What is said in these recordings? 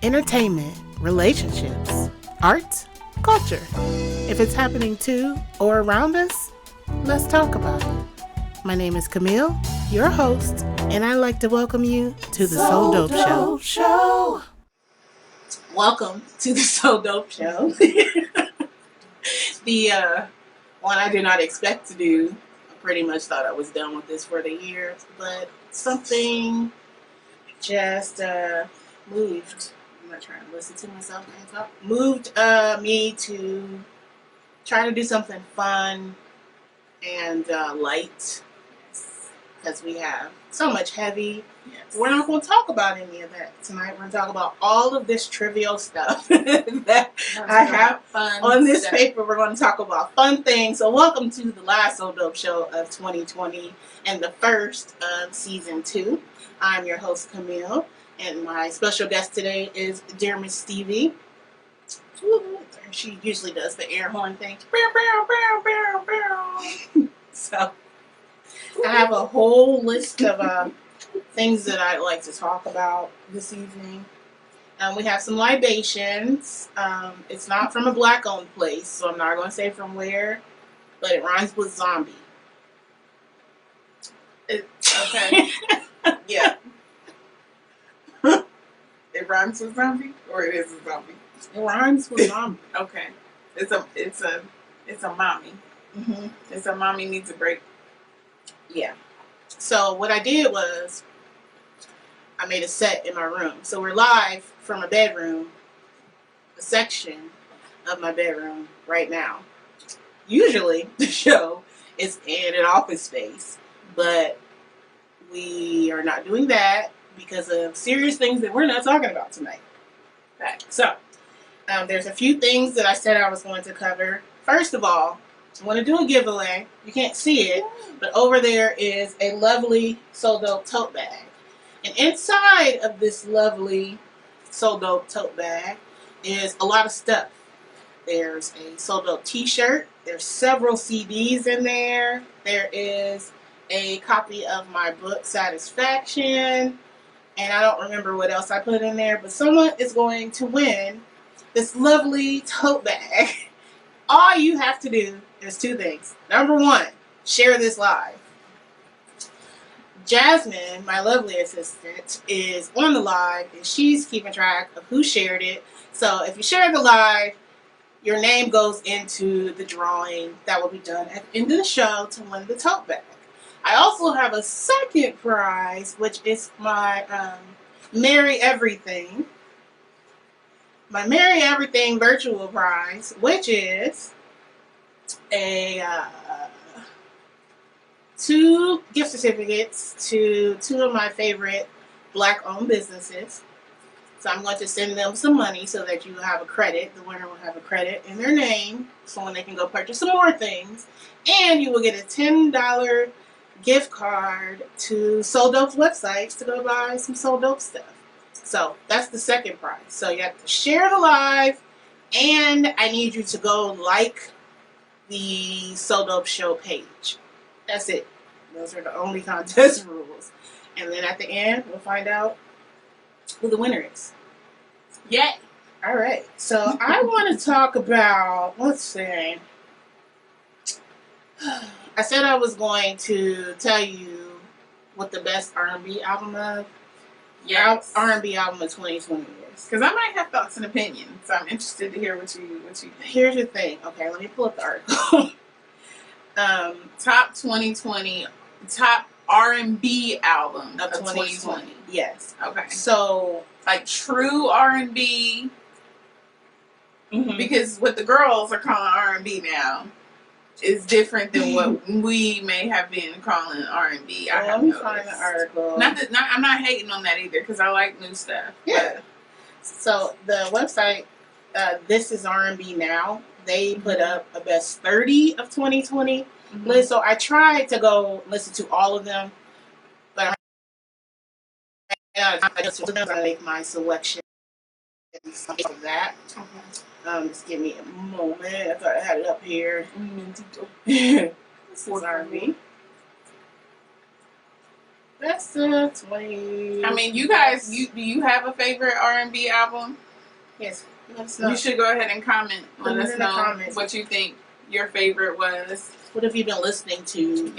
entertainment, relationships, art, culture. If it's happening to or around us, let's talk about it. My name is Qamil, your host, and I'd like to welcome you to the So Dope Show. Welcome to the So Dope Show. The one I did not expect to do. I pretty much thought I was done with this for the year, but something just moved. I'm not trying to listen to myself and talk. Moved me to try to do something fun and light, because we have so much heavy. Yes. We're not going to talk about any of that tonight. We're going to talk about all of this trivial stuff that I have on this paper. We're going to talk about fun things. So welcome to the last So Dope Show of 2020 and the first of season 2. I'm your host, Qamil, and my special guest today is dear Miss Stevi. She usually does the air horn thing. So I have a whole list of things that I'd like to talk about this evening. We have some libations. It's not from a black-owned place, so I'm not going to say from where, but it rhymes with zombie. Okay. Yeah. It rhymes with zombie, or it is a zombie. It rhymes with zombie. Okay. It's a mommy. Mm-hmm. It's a mommy needs a break. Yeah. So what I did was I made a set in my room. So we're live from a bedroom, a section of my bedroom right now. Usually the show is in an office space, but we are not doing that because of serious things that we're not talking about tonight. Okay. So there's a few things that I said I was going to cover. First of all, I want to do a giveaway. You can't see it, but over there is a lovely So Dope tote bag. And inside of this lovely So Dope tote bag is a lot of stuff. There's a So Dope t-shirt. There's several CDs in there. There is a copy of my book, Satisfaction. And I don't remember what else I put in there, but someone is going to win this lovely tote bag. All you have to do is 2 things. Number 1, share this live. Jasmine, my lovely assistant, is on the live, and she's keeping track of who shared it. So if you share the live, your name goes into the drawing that will be done at the end of the show to win the tote bag. I also have a second prize, which is my Marry Everything. My Marry Everything virtual prize, which is a 2 gift certificates to 2 of my favorite black-owned businesses. So I'm going to send them some money so that you have a credit. The winner will have a credit in their name, so when they can go purchase some more things. And you will get a $10 gift card to So Dope's websites to go buy some So Dope stuff. So that's the second prize. So you have to share the live, and I need you to go like the So Dope Show page. That's it. Those are the only contest rules. And then at the end, we'll find out who the winner is. Yay! All right. So I want to talk about, let's see. I said I was going to tell you what the best R&B album of R&B album of 2020 is. Because I might have thoughts and opinions, so I'm interested to hear what you think. Here's the thing. Okay, let me pull up the article. Top 2020, top R&B album of 2020. Yes. Okay. So, like true R&B, because what the girls are calling R&B now is different than what we may have been calling R&B. Let me find the article. I'm not hating on that either, because I like new stuff. Yeah. But. So the website, This Is R&B Now, they put up a best 30 of 2020 list. So I tried to go listen to all of them, but I just make my selection of that. Just give me a moment. I thought I had it up here. This is R&B. Best of 20. I mean, you guys, do you have a favorite R&B album? Yes. Let us know. You should go ahead and comment. Let us know what you think your favorite was. What have you been listening to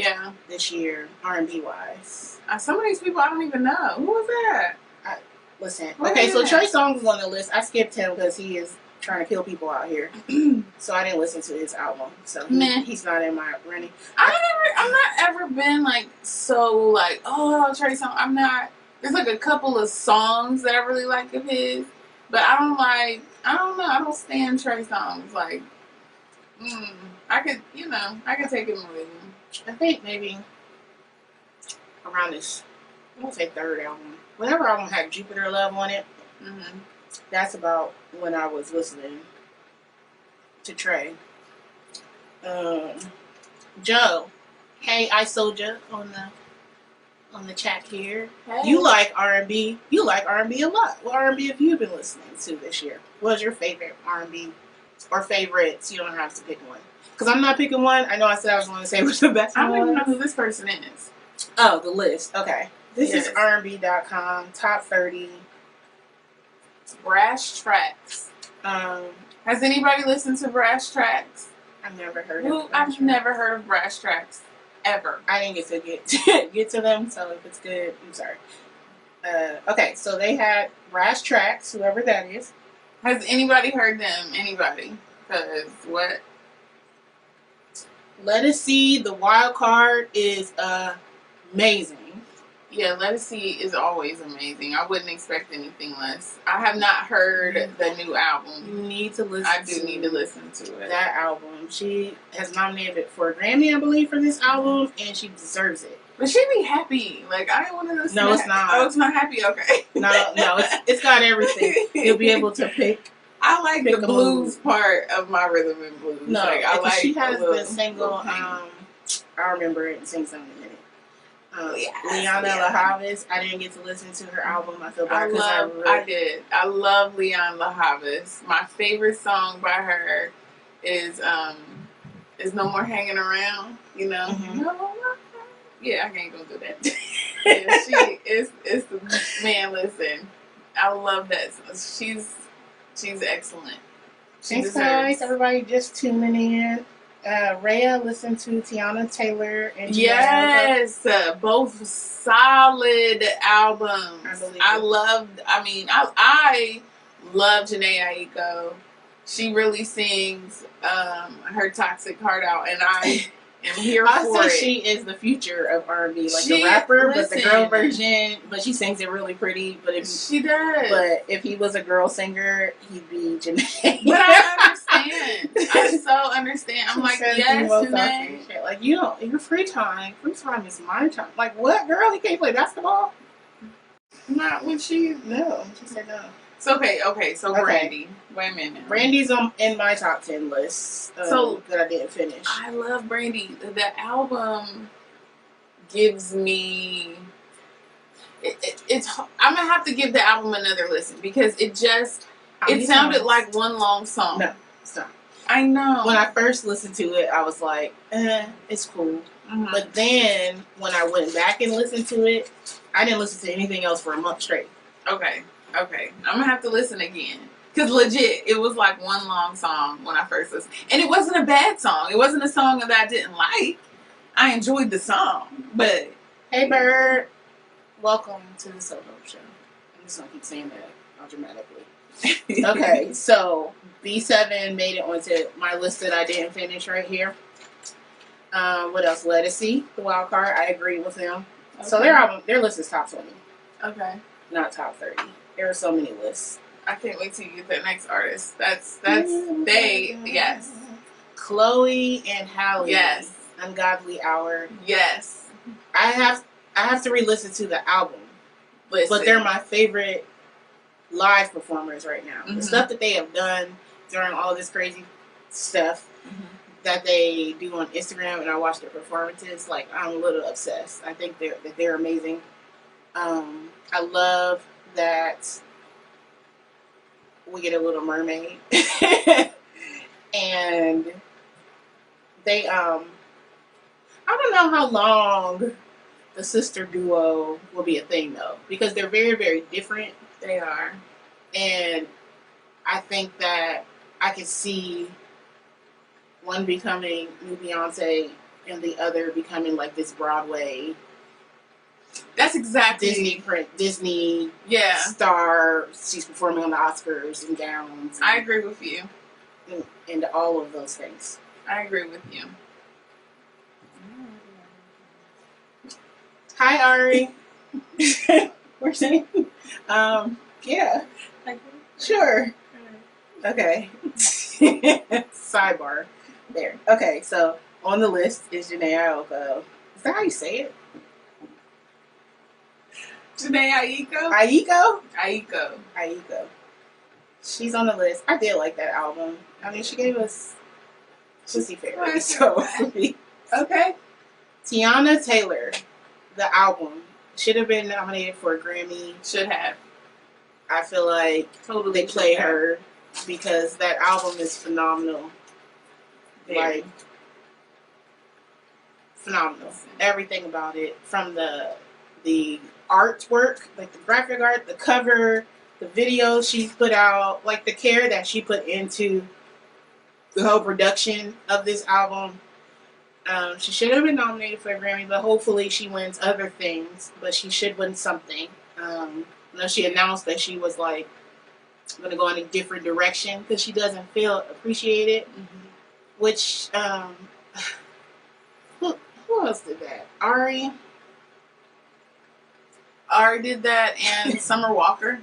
this year, R&B wise? Some of these people I don't even know. Who was that? Listen. Okay, so Trey Songz is on the list. I skipped him because he is trying to kill people out here. So I didn't listen to his album. So he's not in my running. I'm not ever been like so like, oh, Trey Songz. I'm not. There's like a couple of songs that I really like of his, but I don't know. I don't stand Trey Songz. Like, I could take him or leave him. I think maybe around this, I won't say third album. Whatever album had Jupiter Love on it, that's about when I was listening to Trey. Joe, hey, I Soulja on the chat here. Hey. You like R&B. You like R&B a lot. What R&B have you been listening to this year? What was your favorite R&B or favorites? You don't have to pick one. Because I'm not picking one. I know I said I was going to say what's the best one. I don't even know who this person is. Oh, the list. Okay. This is R&B.com, top 30. Brash Tracks. Has anybody listened to Brash Tracks? I've never heard of I've never heard of Brash Tracks. Ever. I didn't get to get to them, so if it's good, I'm sorry. Okay, so they had Brash Tracks, whoever that is. Has anybody heard them? Anybody? Because what? Let Us See, the wild card is amazing. Yeah, Let Us See is always amazing. I wouldn't expect anything less. I have not heard the new album. You need to listen. I do need to listen to it. That album. She has nominated for a Grammy, I believe, for this album, and she deserves it. But she be happy. Like, I didn't want to listen to No, it's not. Oh, it's not happy? Okay. No, it's got everything. You'll be able to pick. I like the blues part of my rhythm and blues. No, like, I like she has the single, I remember it and sing something in it. Liana La Havas. I didn't get to listen to her album. I feel bad because I did. I love Liana La Havas. My favorite song by her is No More Hanging Around. You know. Mm-hmm. No, yeah, I can't go do that. It's the man. Listen, I love that. She's excellent. Thanks, guys. Everybody just tuning in. Rhea listened to Tiana Taylor and yes, both solid albums. I love Janae Aiko. She really sings her toxic heart out, and I am here for it. She is the future of R&B, like the rapper, but the girl version. But she sings it really pretty. But she does. But if he was a girl singer, he'd be Janae. But I understand. I so understand. I'm like, yes, Janae. Like, you don't. Your free time is my time. Like, what, girl? He can't play basketball? Not when she. No, she said no. So so Brandy. Wait a minute. Brandy's in my top 10 list. That I didn't finish. I love Brandy. The album gives me. It's. I'm gonna have to give the album another listen because it sounded like one long song. No, it's not. I know. When I first listened to it, I was like, it's cool. Mm-hmm. But then when I went back and listened to it, I didn't listen to anything else for a month straight. Okay. I'm gonna have to listen again. Cause legit, it was like one long song when I first listened. And it wasn't a bad song. It wasn't a song that I didn't like. I enjoyed the song. But hey Bird, welcome to the solo show. I'm just gonna keep saying that dramatically. Okay, so B7 made it onto my list that I didn't finish right here. What else? Let Us See, the wild card. I agree with them. Okay. So their list is top 20. Okay. Not top 30. There are so many lists. I can't wait till you get the next artist. That's they. Yes. Chloe and Halle. Yes. Ungodly Hour. Yes. I have to re-listen to the album. But they're my favorite live performers right now. Mm-hmm. The stuff that they have done during all this crazy stuff that they do on Instagram, and I watch their performances. Like, I'm a little obsessed. I think they're amazing. I love that we get a Little Mermaid. And they, I don't know how long the sister duo will be a thing though, because they're very, very different. They are. And I think that I could see one becoming new Beyonce and the other becoming like this Broadway. That's exactly Disney yeah star. She's performing on the Oscars in gowns. I agree with you. And all of those things. I agree with you. Hi, Ari. We're saying, yeah, sure. Okay. Sidebar. There. Okay, so on the list is Janae Aiko. Is that how you say it? Janae Aiko? Aiko. She's on the list. I did like that album. I mean, she gave us Pussy Fairy. So, okay. Tiana Taylor, the album, should have been nominated for a Grammy. Should have. I feel like totally they play her because that album is phenomenal. Like, phenomenal. Everything about it, from the artwork, like the graphic art, the cover, the videos she's put out, like the care that she put into the whole production of this album. She should have been nominated for a Grammy, but hopefully she wins other things. But she should win something. She announced that she was like going to go in a different direction because she doesn't feel appreciated. Mm-hmm. Which who else did that? Ari did that, and Summer Walker.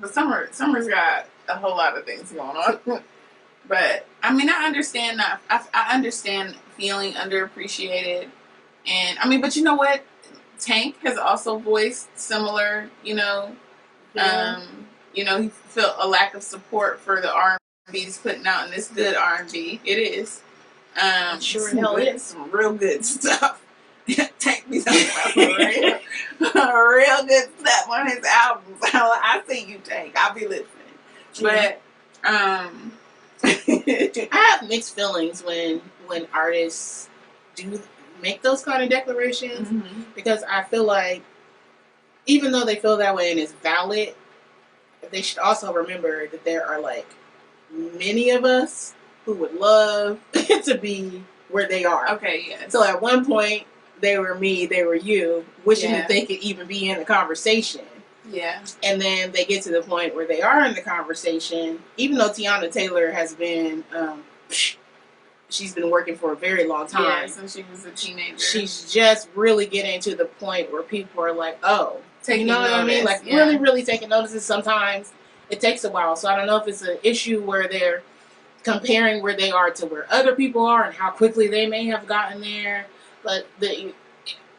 But Summer's got a whole lot of things going on. But I mean, I understand that. I understand feeling underappreciated, and I mean, but you know what? Tank has also voiced similar. He felt a lack of support for the R&B he's putting out, and this good R&B. It is. Sure hell is some real good stuff. Tank me some real good stuff on his albums. I see you, Tank. I'll be listening. Yeah. But I have mixed feelings when artists do make those kind of declarations, mm-hmm. because I feel like even though they feel that way and it's valid, they should also remember that there are like many of us who would love to be where they are. Okay, yeah. So at one point they were me, they were you, wishing that they could even be in the conversation. Yeah. And then they get to the point where they are in the conversation, even though Tiana Taylor has been, she's been working for a very long time. Yeah, since she was a teenager. She's just really getting to the point where people are like, oh, taking you know notice. What I mean? Like, really, really taking notice. Sometimes it takes a while. So I don't know if it's an issue where they're comparing where they are to where other people are and how quickly they may have gotten there. But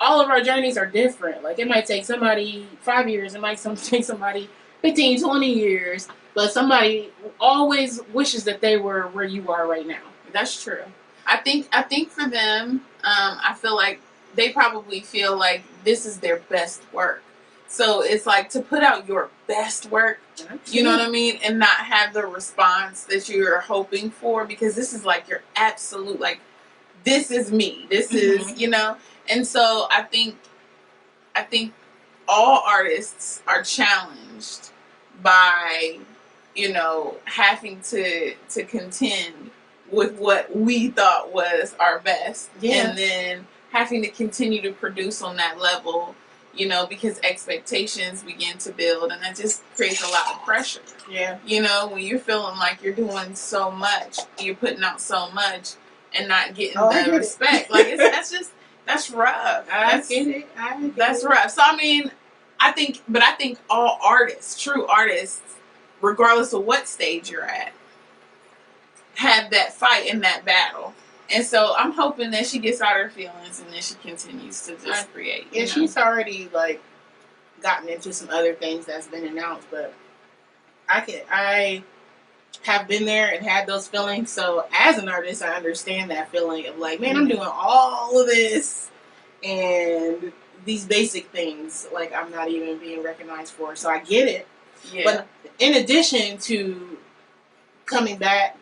all of our journeys are different. Like, it might take somebody 5 years. It might take somebody 15, 20 years. But somebody always wishes that they were where you are right now. That's true. I think for them, I feel like they probably feel like this is their best work. So it's like to put out your best work, you know what I mean? And not have the response that you're hoping for, because this is like your absolute, like, this is me. This is, And so I think all artists are challenged by, having to contend with what we thought was our best. Yeah. And then having to continue to produce on that level, because expectations begin to build, and that just creates a lot of pressure. Yeah. When you're feeling like you're doing so much, you're putting out so much and not getting the respect. Like, that's rough. I get it. That's rough. So, I mean, I think all artists, true artists, regardless of what stage you're at, have that fight and that battle. And so I'm hoping that she gets out her feelings and then she continues to just create. Yeah, she's already like gotten into some other things that's been announced, but I have been there and had those feelings. So as an artist, I understand that feeling of like, man, I'm doing all of this and these basic things, like, I'm not even being recognized for. So I get it. Yeah. But in addition to coming back,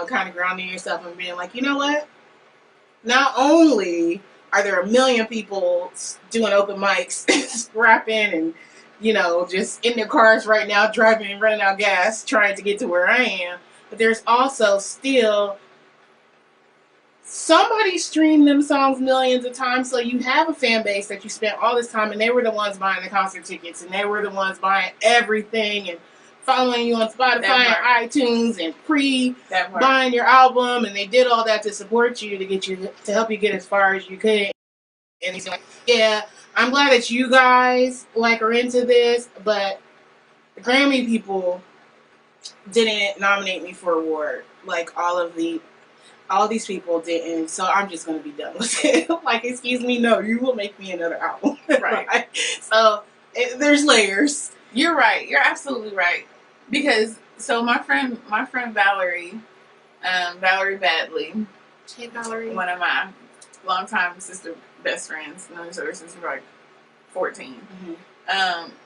kind of grounding yourself and being like, you know what? Not only are there a million people doing open mics, rapping, and just in their cars right now, driving and running out gas, trying to get to where I am. But there's also still somebody streamed them songs millions of times, so you have a fan base that you spent all this time, and they were the ones buying the concert tickets, and they were the ones buying everything, and following you on Spotify and iTunes, and buying your album, and they did all that to support you, to help you get as far as you could. And he's like, yeah, I'm glad that you guys are into this, but the Grammy people didn't nominate me for an award. All these people didn't, so I'm just gonna be done with it. Excuse me, no, you will make me another album. Right. So there's layers. You're right. You're absolutely right. Because my friend Valerie, Valerie Badley. Hey, Valerie. One of my longtime sister best friends, known her since we were 14. Mm-hmm.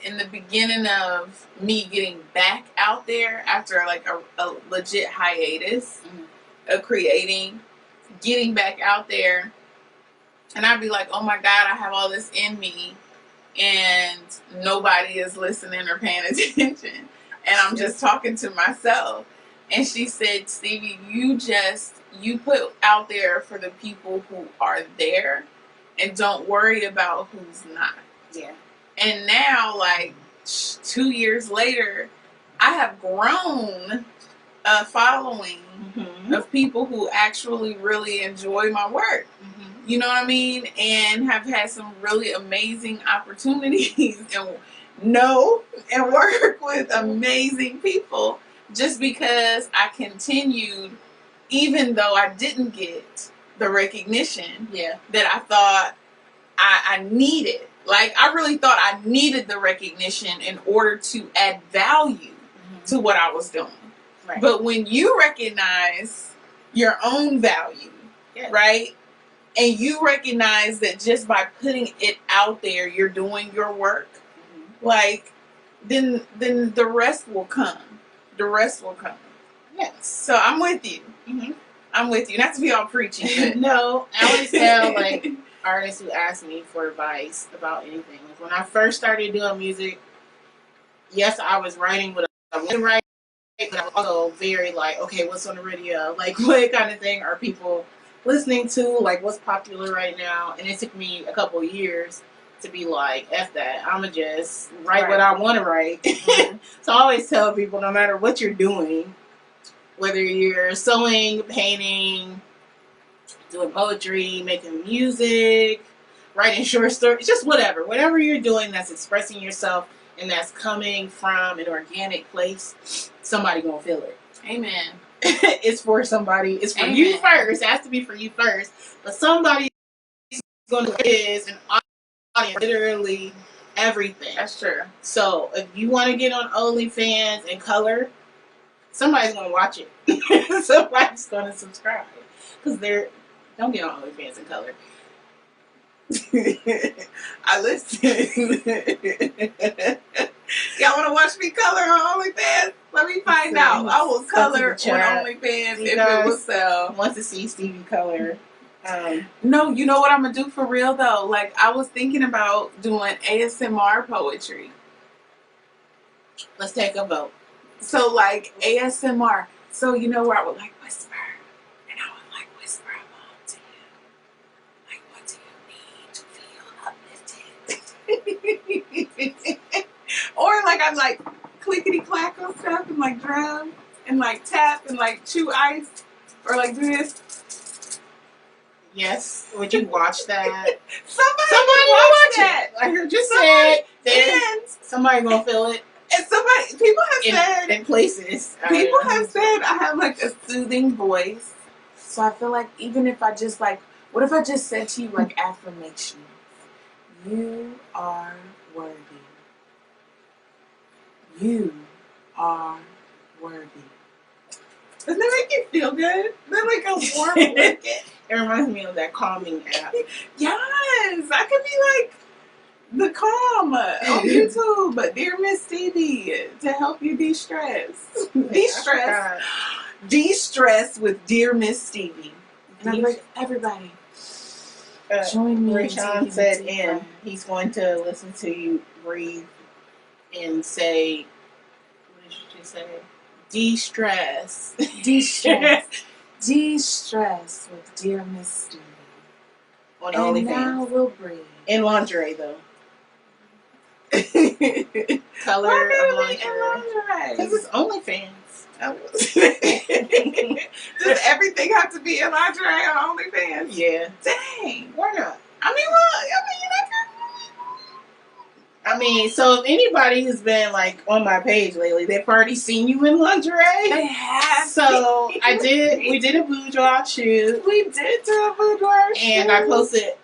In the beginning of me getting back out there after a legit hiatus of creating, getting back out there, and I'd be like, oh my God, I have all this in me, and nobody is listening or paying attention, and I'm just talking to myself. And she said, Stevie, you put out there for the people who are there, and don't worry about who's not. Yeah. And now, 2 years later, I have grown a following of people who actually really enjoy my work. Mm-hmm. You know what I mean? And have had some really amazing opportunities and work with amazing people, just because I continued, even though I didn't get the recognition that I thought I needed. I really thought I needed the recognition in order to add value to what I was doing. Right. But when you recognize your own value, right? And you recognize that just by putting it out there, you're doing your work, then the rest will come. The rest will come. Yes. So I'm with you. Mm-hmm. I'm with you. Not to be all preachy, but no, I always tell artists who ask me for advice about anything. When I first started doing music, yes, I was writing what I was writing, but I was also very okay, what's on the radio? What kind of thing are people listening to? What's popular right now? And it took me a couple of years to be F that. I'm going to just write what I want to write. Mm-hmm. So I always tell people, no matter what you're doing, whether you're sewing, painting, doing poetry, making music, writing short stories, just whatever you're doing that's expressing yourself and that's coming from an organic place, somebody gonna feel it. Amen. It's for somebody. It's for you first. It has to be for you first. But somebody is gonna is an audience, literally everything. That's true. So if you want to get on OnlyFans in color, somebody's gonna watch it. Somebody's gonna subscribe because don't get on OnlyFans in color. I listen. Y'all want to watch me color on OnlyFans? Let me find out. I will color on OnlyFans if it will sell. Want to see Stevie color? No, you know what I'm gonna do for real though? I was thinking about doing ASMR poetry. Let's take a vote. So ASMR. So where I would whisper. Or I'd clickety clack on stuff and drum and tap and chew ice or do this. Yes. Would you watch that? Somebody watch that. I heard you say somebody gonna feel it. And people have said in places. People have said I have a soothing voice. So I feel even if I just what if I just said to you affirmations? You are worthy. You are worthy. Doesn't that make you feel good? That a warm blanket. It reminds me of that calming app. Yes, I could be the calm on YouTube, but Dear Miss Stevi to help you de-stress. De-stress with Dear Miss Stevi. And I'm everybody. Join me. Rayshawn said, and he's going to listen to you breathe and say, what did you say? De-stress. De-stress. De-stress with dear Miss Stevi. On and OnlyFans. Now we'll breathe. In lingerie, though. Color of lingerie. Because it's OnlyFans. Does everything have to be in lingerie on OnlyFans? Yeah. Dang. Why not? I mean, so if anybody who's been like on my page lately, they've already seen you in lingerie. They have. So we did a boudoir shoot. We did do a boudoir shoot. And I posted,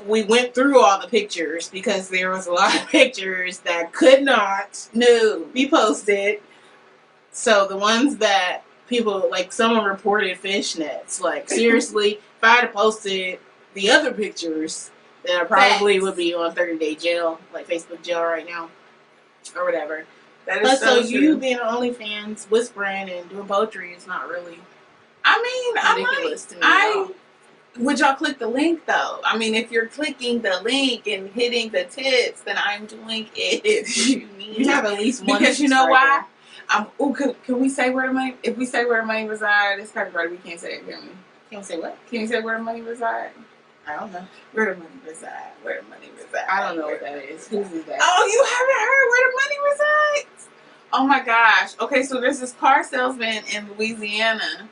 we went through all the pictures because there was a lot of pictures that could not be posted. So the ones that people, like someone reported fishnets. Like seriously, if I had posted the other pictures, then I probably would be on 30-day jail, like Facebook jail right now, or whatever. That is so you being on OnlyFans, whispering and doing poetry is not really. Ridiculous to me. Would y'all click the link though? I mean, if you're clicking the link and hitting the tips, then I'm doing it. You have at least one. Because you know why? Can we say where the money? If we say where the money resides, it's copyrighted. We can't say it, can we? Can we say what? Can you say where the money resides? I don't know. Where the money reside? Where the money reside? I don't know what that is. Who's that? Oh, you haven't heard where the money resides? Oh my gosh. Okay, so there's this car salesman in Louisiana,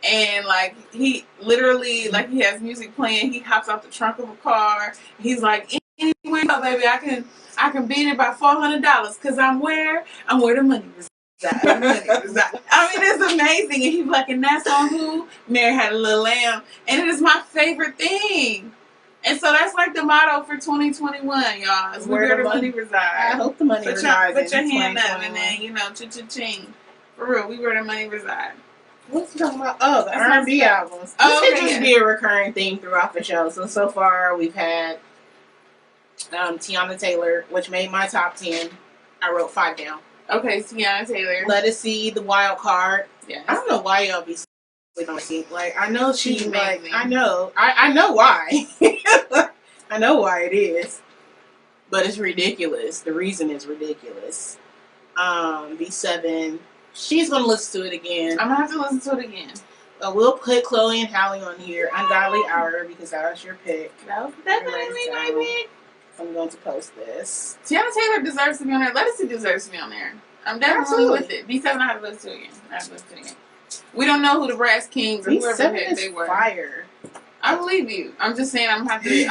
and like he literally like he has music playing. He hops out the trunk of a car. He's like, anyway, baby, I can beat it by $400 because I'm where the money resides. I mean, it's amazing. And he's like, and that's on who? Mary Had a Little Lamb. And it is my favorite thing. And so that's like the motto for 2021, y'all. Is where the money resides. I hope the money resides. Put your hand up and then, cha-cha-ching. For real, we where the money resides. What's you talking about? Oh, the R&B albums. This could just be a recurring theme throughout the show. So far we've had Tiana Taylor, which made my top 10. I wrote 5 down. Okay, Tiana Taylor. Let Us See, The Wild Card. Yes. I don't know why y'all be don't see. Like, I know she's like, I know why. I know why it is. But it's ridiculous. The reason is ridiculous. B7. She's going to listen to it again. I'm going to have to listen to it again. We'll put Chloe and Halle on here. Ungodly Hour, because that was your pick. That was definitely my pick. I'm going to post this. Tiana Taylor deserves to be on there. Let Us See deserves to be on there. I'm definitely with it. B7, I have to listen to it again. We don't know who the Brass Kings or whoever they were. Fire. I believe you. I'm just saying I'm gonna have to do it.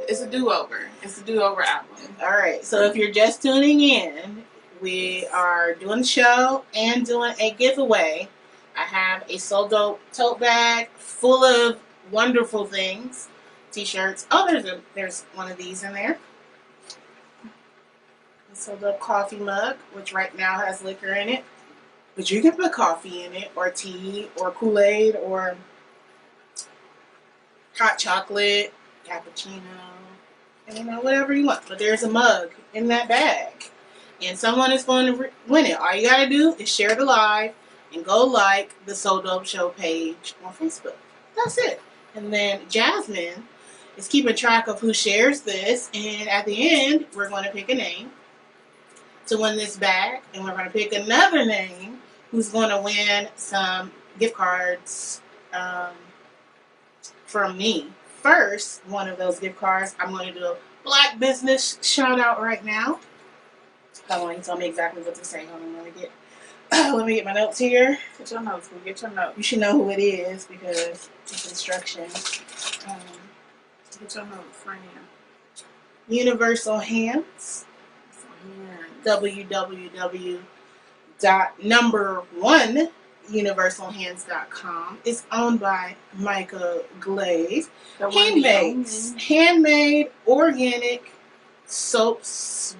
It's a do-over. It's a do-over album. All right. So if you're just tuning in, we are doing the show and doing a giveaway. I have a So Dope tote bag full of wonderful things. T-shirts. Oh, there's one of these in there. So the coffee mug, which right now has liquor in it, but you can put coffee in it, or tea, or Kool-Aid, or hot chocolate, cappuccino, and whatever you want. But there's a mug in that bag, and someone is going to win it. All you gotta do is share the live and go like the So Dope Show page on Facebook. That's it. And then Jasmine is keeping track of who shares this, and at the end, we're going to pick a name to win this bag, and we're going to pick another name who's going to win some gift cards from me. First, one of those gift cards, I'm going to do a Black business shout out right now. Hold on, you tell me exactly what to say. Hold on, let me get my notes here. Get your notes. Get your notes. You should know who it is because it's instructions. Get your notes right here. Universal Hands. www.1universalhands.com. It's owned by Micah Glaze. Handmade, organic soaps,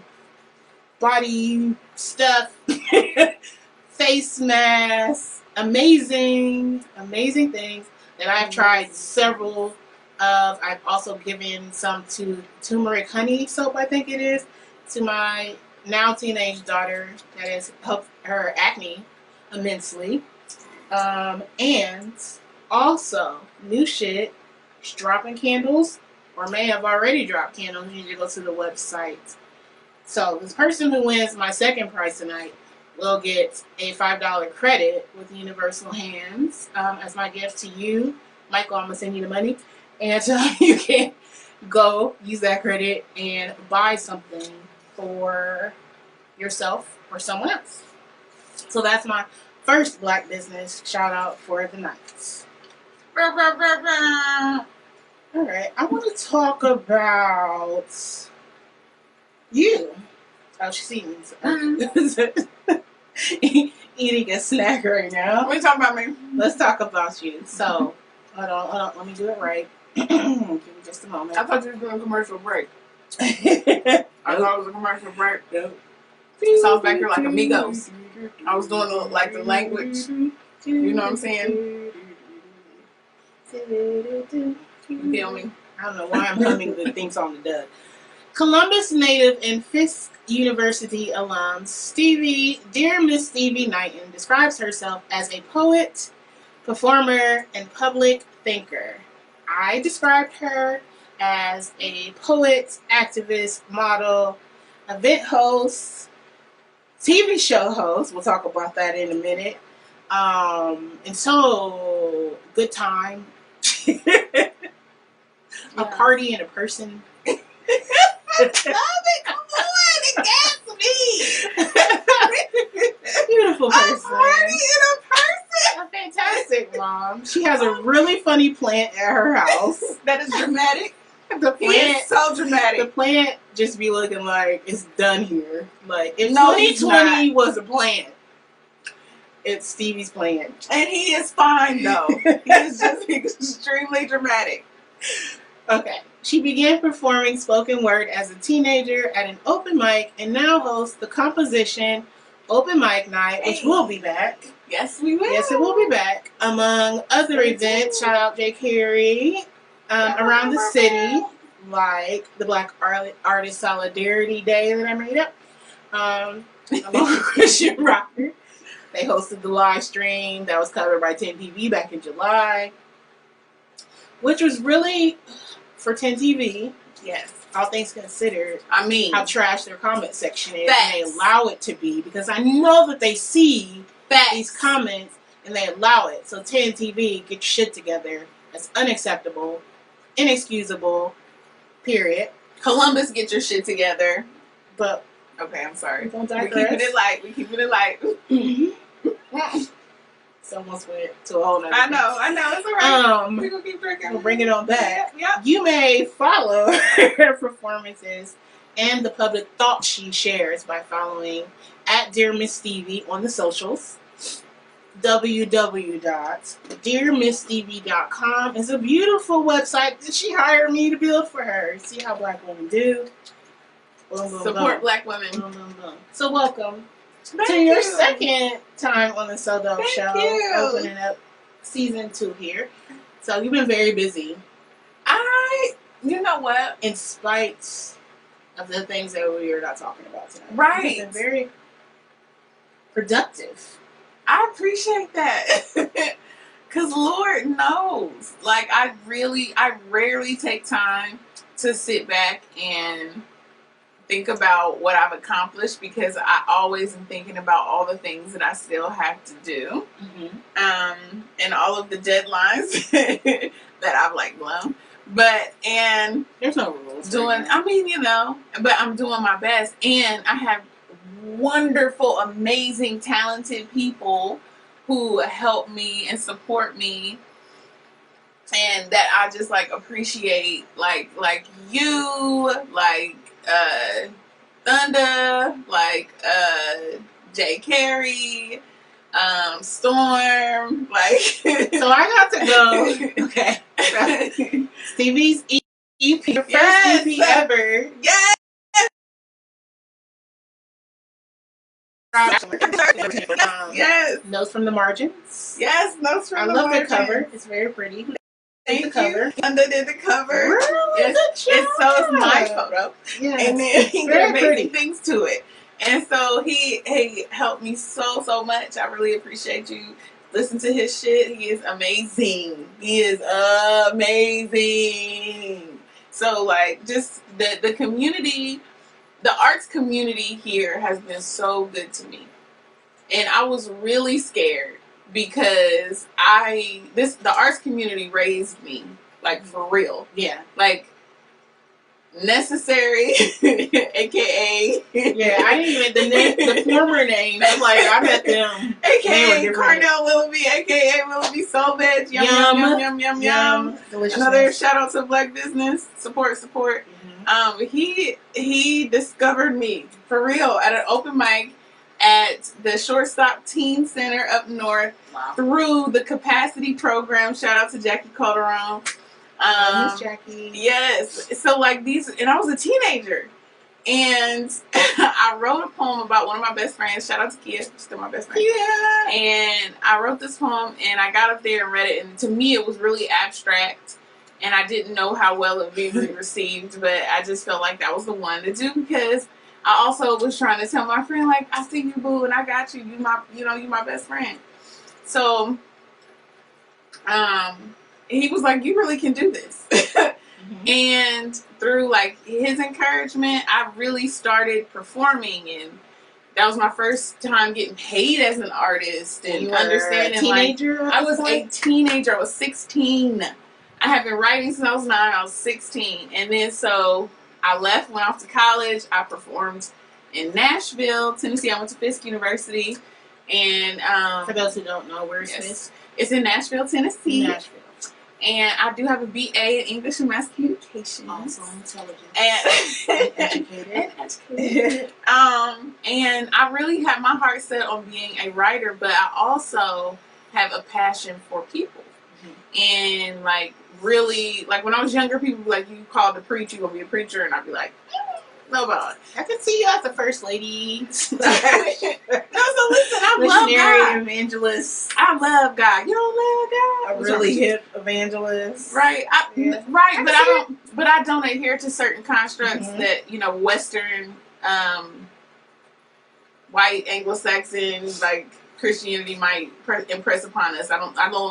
body stuff, face masks, amazing things that I've tried several of. I've also given some to turmeric honey soap, I think it is, to my now teenage daughter that has helped her acne immensely. And also, new shit, is dropping candles or may have already dropped candles, you need to go to the website. So this person who wins my second prize tonight will get a $5 credit with Universal Hands as my gift to you. Michael, I'm going to send you the money. And you can go use that credit and buy something for yourself or someone else. So that's my first Black business shout out for the night. All right, I want to talk about you. Oh, she sees eating a snack right now. What are you talking about me? Let's talk about you. So, hold on, let me do it right. Give me just a moment. I thought you were doing a commercial break. I thought it was a commercial break. Nope. Sounds back here like Amigos. I was doing the language. You know what I'm saying? You feel me? I don't know why I'm humming the theme song to Doug. Columbus native and Fisk University alum Stevi, dear Miss Stevi Knighton, describes herself as a poet, performer, and public thinker. I described her as a poet, activist, model, event host, TV show host. We'll talk about that in a minute. And so, good time. A party and a person. Stop it! Come on! It gets me! Beautiful person. A party and a person! A fantastic mom. She has a really funny plant at her house. That is dramatic. The plant, is so dramatic. The plant just be looking like it's done here. Like if No, 2020 was a plant, it's Stevie's plant. And he is fine though. He is just extremely dramatic. Okay. She began performing spoken word as a teenager at an open mic and now hosts the composition Open Mic Night, which will be back. Yes, we will. Yes, it will be back. Among other events, shout out Jay Carey, around the city, like the Black Artist Solidarity Day that I made up, along with Christian Rocker. They hosted the live stream that was covered by 10 TV back in July, which was really, for 10 TV, yes, all things considered, I mean, how trash their comment section is, facts. and they allow it to be, because I know that they see facts. these comments and they allow it. So 10 TV, get your shit together. That's unacceptable, inexcusable, period. Columbus, get your shit together. But okay, I'm sorry. Don't We keeping it light. We keeping it light. Someone's went to a whole nother I know. It's alright. We're gonna keep drinking. We'll bring it on back. Yep. You may follow her performances and the public thought she shares by following at Dear Miss Stevie on the socials. www.dearmissstevie.com is a beautiful website that she hired me to build for her. See how Black women do. Boom, boom, Support boom. Black women. Boom, boom, boom. So welcome Thank to your you. second time on the So Dope Thank Show, you. opening up season 2 here. So you've been very busy, You know what? in spite of the things that we are not talking about tonight. Right. You've been very productive. I appreciate that. Because Lord knows. Like, I rarely take time to sit back and think about what I've accomplished, because I always am thinking about all the things that I still have to do. Mm-hmm. And all of the deadlines that I've like blown. And There's no rules. but I'm doing my best, and I have wonderful, amazing, talented people who help me and support me, and that I just like appreciate, like you, like Thunder, like Jay Carey, Storm, like. So I got to go. Okay. Stevie's EP, your first Yes. EP ever. Yes. Yes. Notes from the Margins. Yes. Notes from I the love the margin. cover. It's very pretty. Who did the cover. Thunder did the cover. Really? It's my photo. Yeah. And then he Very did amazing pretty. things to it. And so he helped me so much. I really appreciate you Listen to his shit. He is amazing. He is amazing. So like, just the community, the arts community here has been so good to me. And I was really scared because the arts community raised me, like, for real. Yeah. Like, Necessary, aka I didn't even the former names. I'm like, I met them. Aka Carnell Willoughby, aka Willoughby Soul Veg. Yum. Delicious. Another shout out to Black business. Support. Mm-hmm. He discovered me for real at an open mic at the Shortstop Teen Center up north. Wow. Through the capacity program. Shout out to Jackie Calderon. Miss Jackie. Yes. So like and I was a teenager, and I wrote a poem about one of my best friends. Shout out to Kia, she's still my best friend. Yeah. And I wrote this poem, and I got up there and read it, and to me it was really abstract, and I didn't know how well it would be received, but I just felt like that was the one to do because I also was trying to tell my friend, like, I see you, boo, and I got you. You my best friend. So, he was like, you really can do this. Mm-hmm. And through like his encouragement, I really started performing, and that was my first time getting paid as an artist and understanding. A teenager? Like, I was a teenager. I was 16. I have been writing since I was 9. I was 16, and then so I left, went off to college. I performed in Nashville, Tennessee. I went to Fisk University, and for those who don't know, where is Fisk? It's in Nashville, Tennessee. Nashville. And I do have a BA in English and Mass Communication. Also intelligent. And educated. And I really have my heart set on being a writer, but I also have a passion for people. Mm-hmm. And like, really, like when I was younger, people would be like, you called to preach, you gonna be a preacher, and I'd be like, no, but I could see you as a first lady. No, so listen, I love God. Evangelist. I love God. You don't love God? A really hip evangelist. Right. Right. But I don't adhere to certain constructs mm-hmm. that, Western, white Anglo-Saxon, like, Christianity might impress upon us. I no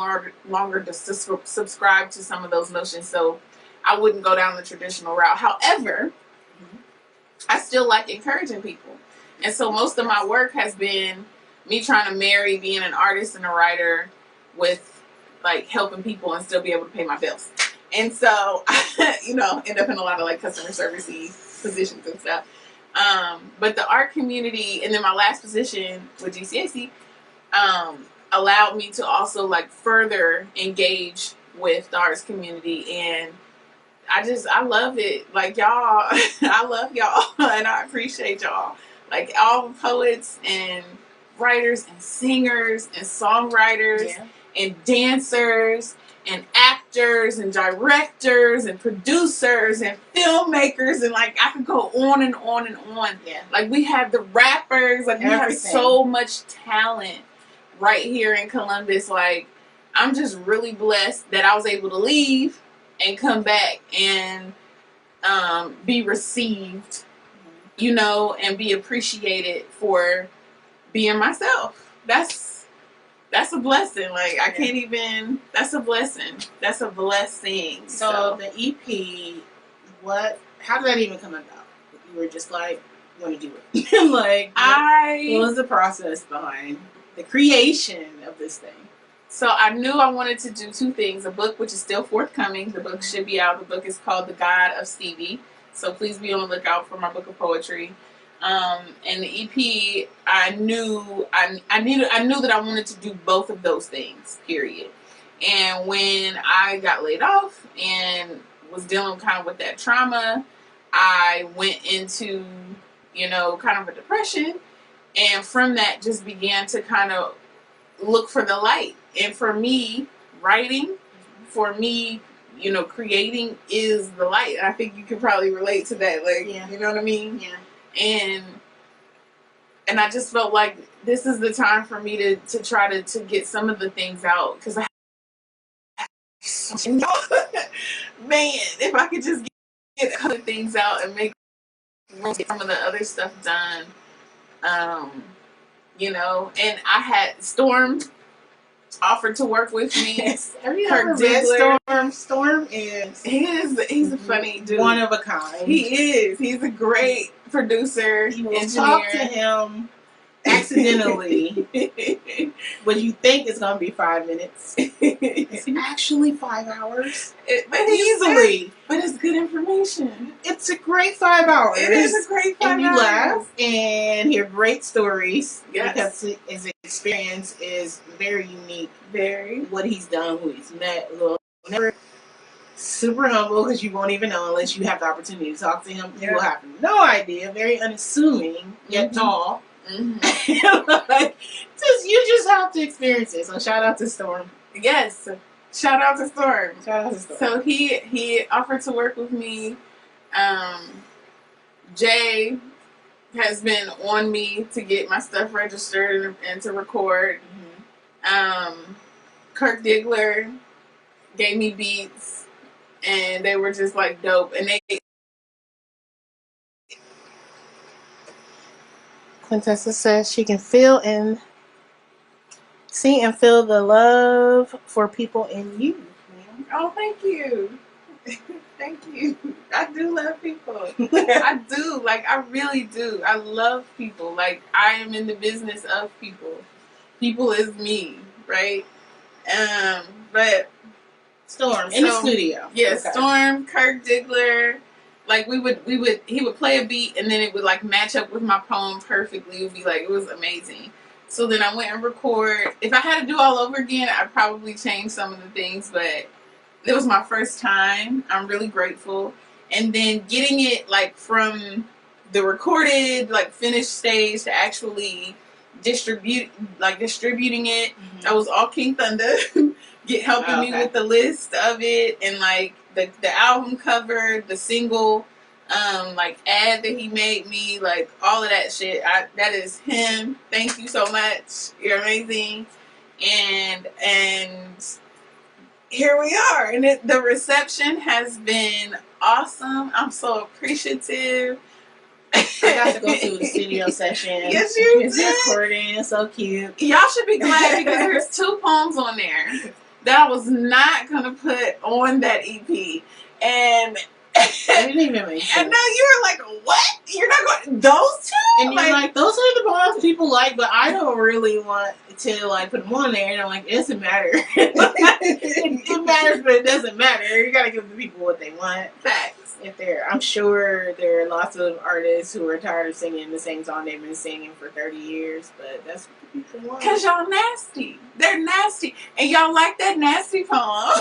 longer subscribe to some of those notions, so I wouldn't go down the traditional route. However, I still like encouraging people. And so most of my work has been me trying to marry being an artist and a writer with like helping people and still be able to pay my bills. And so, end up in a lot of like customer service-y positions and stuff. But the art community, and then my last position with GCAC, allowed me to also like further engage with the arts community, and I love it. Like, y'all, I love y'all, and I appreciate y'all. Like, all poets and writers and singers and songwriters and dancers and actors and directors and producers and filmmakers, and like, I could go on and on and on. Yeah. Like, we have the rappers, like, we have so much talent right here in Columbus. Like, I'm just really blessed that I was able to leave and come back and be received, and be appreciated for being myself. That's a blessing. Like, I can't even, that's a blessing. That's a blessing. So the EP, how did that even come about? You were just like, want to do it. What was the process behind the creation of this thing? So I knew I wanted to do two things. A book, which is still forthcoming. The book should be out. The book is called The God of Stevi. So please be on the lookout for my book of poetry. And the EP, I knew that I wanted to do both of those things, period. And when I got laid off and was dealing kind of with that trauma, I went into, kind of a depression. And from that just began to kind of look for the light. And for me, writing, for me, creating is the light. And I think you can probably relate to that. Like, you know what I mean? Yeah. And I just felt like this is the time for me to try to get some of the things out. Because man, if I could just get other things out and make some of the other stuff done, and I had Storm. offered to work with me. Have you ever met Storm? Storm is he's a funny dude. One of a kind. He is. He's a great producer. You will talk to him accidentally, but you think it's gonna be 5 minutes. It's actually 5 hours. Easily. But it's good information. It's a great 5 hours. It is a great 5 hours. And you laugh and hear great stories. Yes. Because his experience is very unique. Very. What he's done, who he's met, never super humble because you won't even know unless you have the opportunity to talk to him. You will have no idea. Very unassuming, yet tall. You just have to experience it. So shout out to Storm. Yes, shout out to Storm. Shout out to Storm. So he offered to work with me. Jay has been on me to get my stuff registered and to record. Kirk Diggler gave me beats, and they were just like dope. And they. Quintessa says she can feel and see and feel the love for people in you. Oh, thank you. Thank you. I do love people. I do. Like, I really do. I love people. Like, I am in the business of people. People is me, right? But Storm in the studio. Yeah, okay. Storm, Kirk Diggler. Like, he would play a beat and then it would like match up with my poem perfectly. It would be like, it was amazing. So then I went and record. If I had to do all over again, I'd probably change some of the things, but it was my first time. I'm really grateful. And then getting it like from the recorded, like finished stage to actually distributing it. That was all King Thunder. Helping me with the list of it and like the album cover, the single, like ad that he made me, like all of that shit. That is him. Thank you so much. You're amazing. And here we are. And the reception has been awesome. I'm so appreciative. I got to go to the studio session. Yes, you did. It's recording. It's so cute. Y'all should be glad because there's 2 poems on there that I was not gonna put on that EP, and I didn't even make sense. And now you were like, "What? You're not going those 2?" And you're like, "Those are the poems people like, but I don't really want to like put them on there." And I'm like, "It doesn't matter. it matters, but it doesn't matter. You gotta give the people what they want." Facts. I'm sure there are lots of artists who are tired of singing the same song they've been singing for 30 years, but that's what the people want. Because y'all nasty. They're nasty. And y'all like that nasty poem.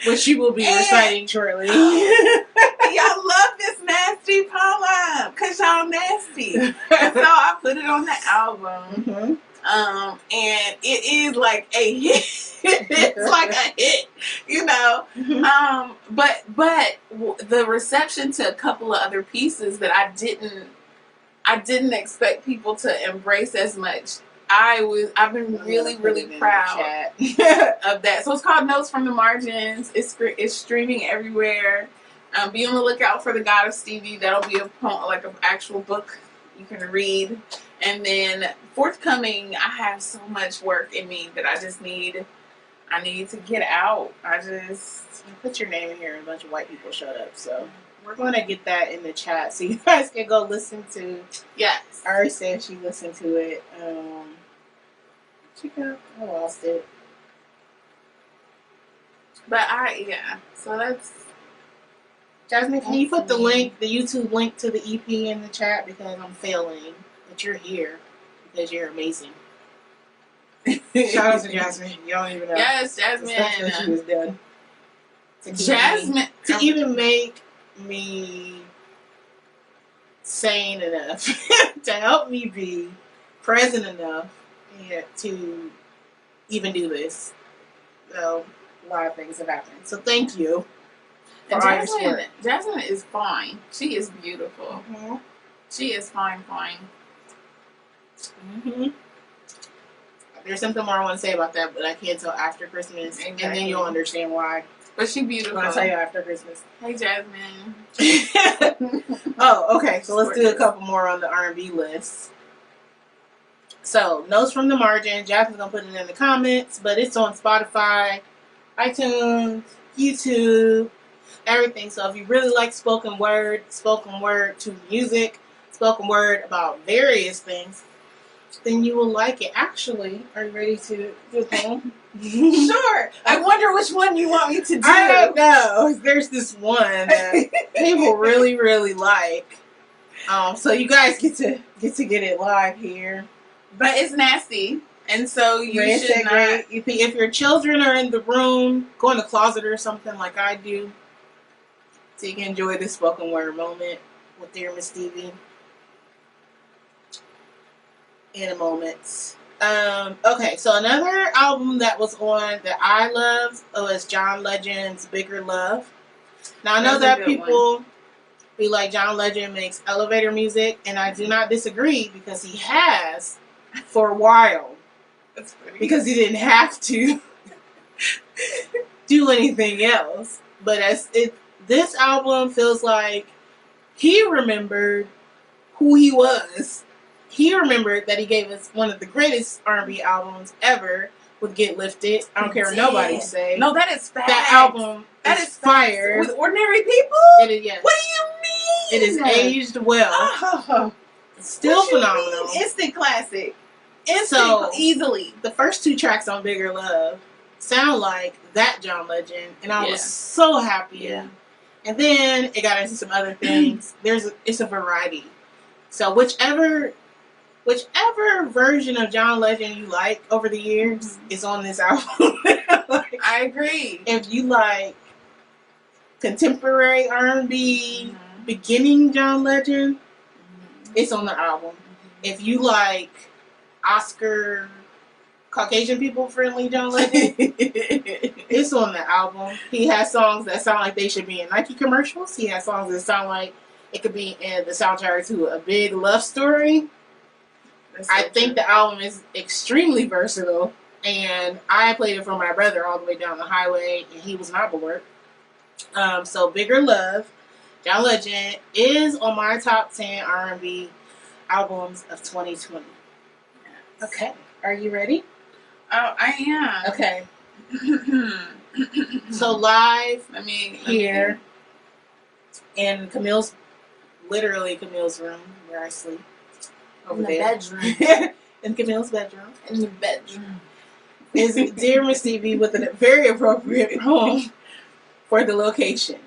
Which you will be reciting shortly. Y'all love this nasty poem. Because y'all nasty. And so I put it on the album. And it is like a hit. It's like a hit, you know. But the reception to a couple of other pieces that I didn't expect people to embrace as much. I've been really proud of that. So it's called Notes from the Margins. It's streaming everywhere. Be on the lookout for The God of Stevi. That'll be a poem, like an actual book you can read. And then forthcoming, I have so much work in me that I need to get out. You put your name in here and a bunch of white people showed up. So we're going to get that in the chat so you guys can go listen to. Yes. I already said she listened to it. I lost it. But so that's. Jasmine, can you put the YouTube link to the EP in the chat because I'm failing. But you're here because you're amazing. Shout out to Jasmine. You don't even know. Yes, Jasmine. She was done. Jasmine. To even make me sane enough to help me be present enough to even do this. So, a lot of things have happened. So, thank you. And Jasmine is fine. She is beautiful. She is fine. There's something more I want to say about that, but I can't tell after Christmas, and then you'll understand why. But she beautiful. I'll tell you after Christmas. Hey, Jasmine. Oh, okay. So let's do a couple more on the R&B list. So, notes from the margin. Jasmine's going to put it in the comments, but it's on Spotify, iTunes, YouTube, everything. So, if you really like spoken word to music, spoken word about various things, then you will like it. Actually, are you ready to do a poem? Sure. I wonder which one you want me to do. I don't know. There's this one that people really, really like. So you guys get to get it live here. But it's nasty, and so you should not. If your children are in the room, go in the closet or something like I do, so you can enjoy this spoken word moment with dear Miss Stevi in a moment. Okay, so another album that was on that I loved was John Legend's Bigger Love. Now I know that people be like John Legend makes elevator music, and I do not disagree because he has for a while. Because he didn't have to do anything else. But this album feels like he remembered who he was. He remembered that he gave us one of the greatest R&B albums ever with Get Lifted. I don't care what nobody say. No, that is fast. That album is fire. With Ordinary People? It is, yes. What do you mean? It is aged well. Oh, still phenomenal. Instant classic. Easily. The first two tracks on Bigger Love sound like that John Legend, and I was so happy. Yeah. And then it got into some other things. It's a variety. So whichever version of John Legend you like over the years is on this album. Like, I agree. If you like contemporary R&B, beginning John Legend, it's on the album. If you like Oscar Caucasian people friendly John Legend, it's on the album. He has songs that sound like they should be in Nike commercials. He has songs that sound like it could be in the soundtrack to a big love story. I think the album is extremely versatile, and I played it for my brother all the way down the highway, and he was not bored. So Bigger Love, John Legend, is on my top 10 R&B albums of 2020. Yes. Okay, are you ready? Oh, I am. Okay. So live here in Qamil's room where I sleep. In the bedroom. In Qamil's bedroom. In the bedroom. Is dear Miss Stevi with a very appropriate poem for the location.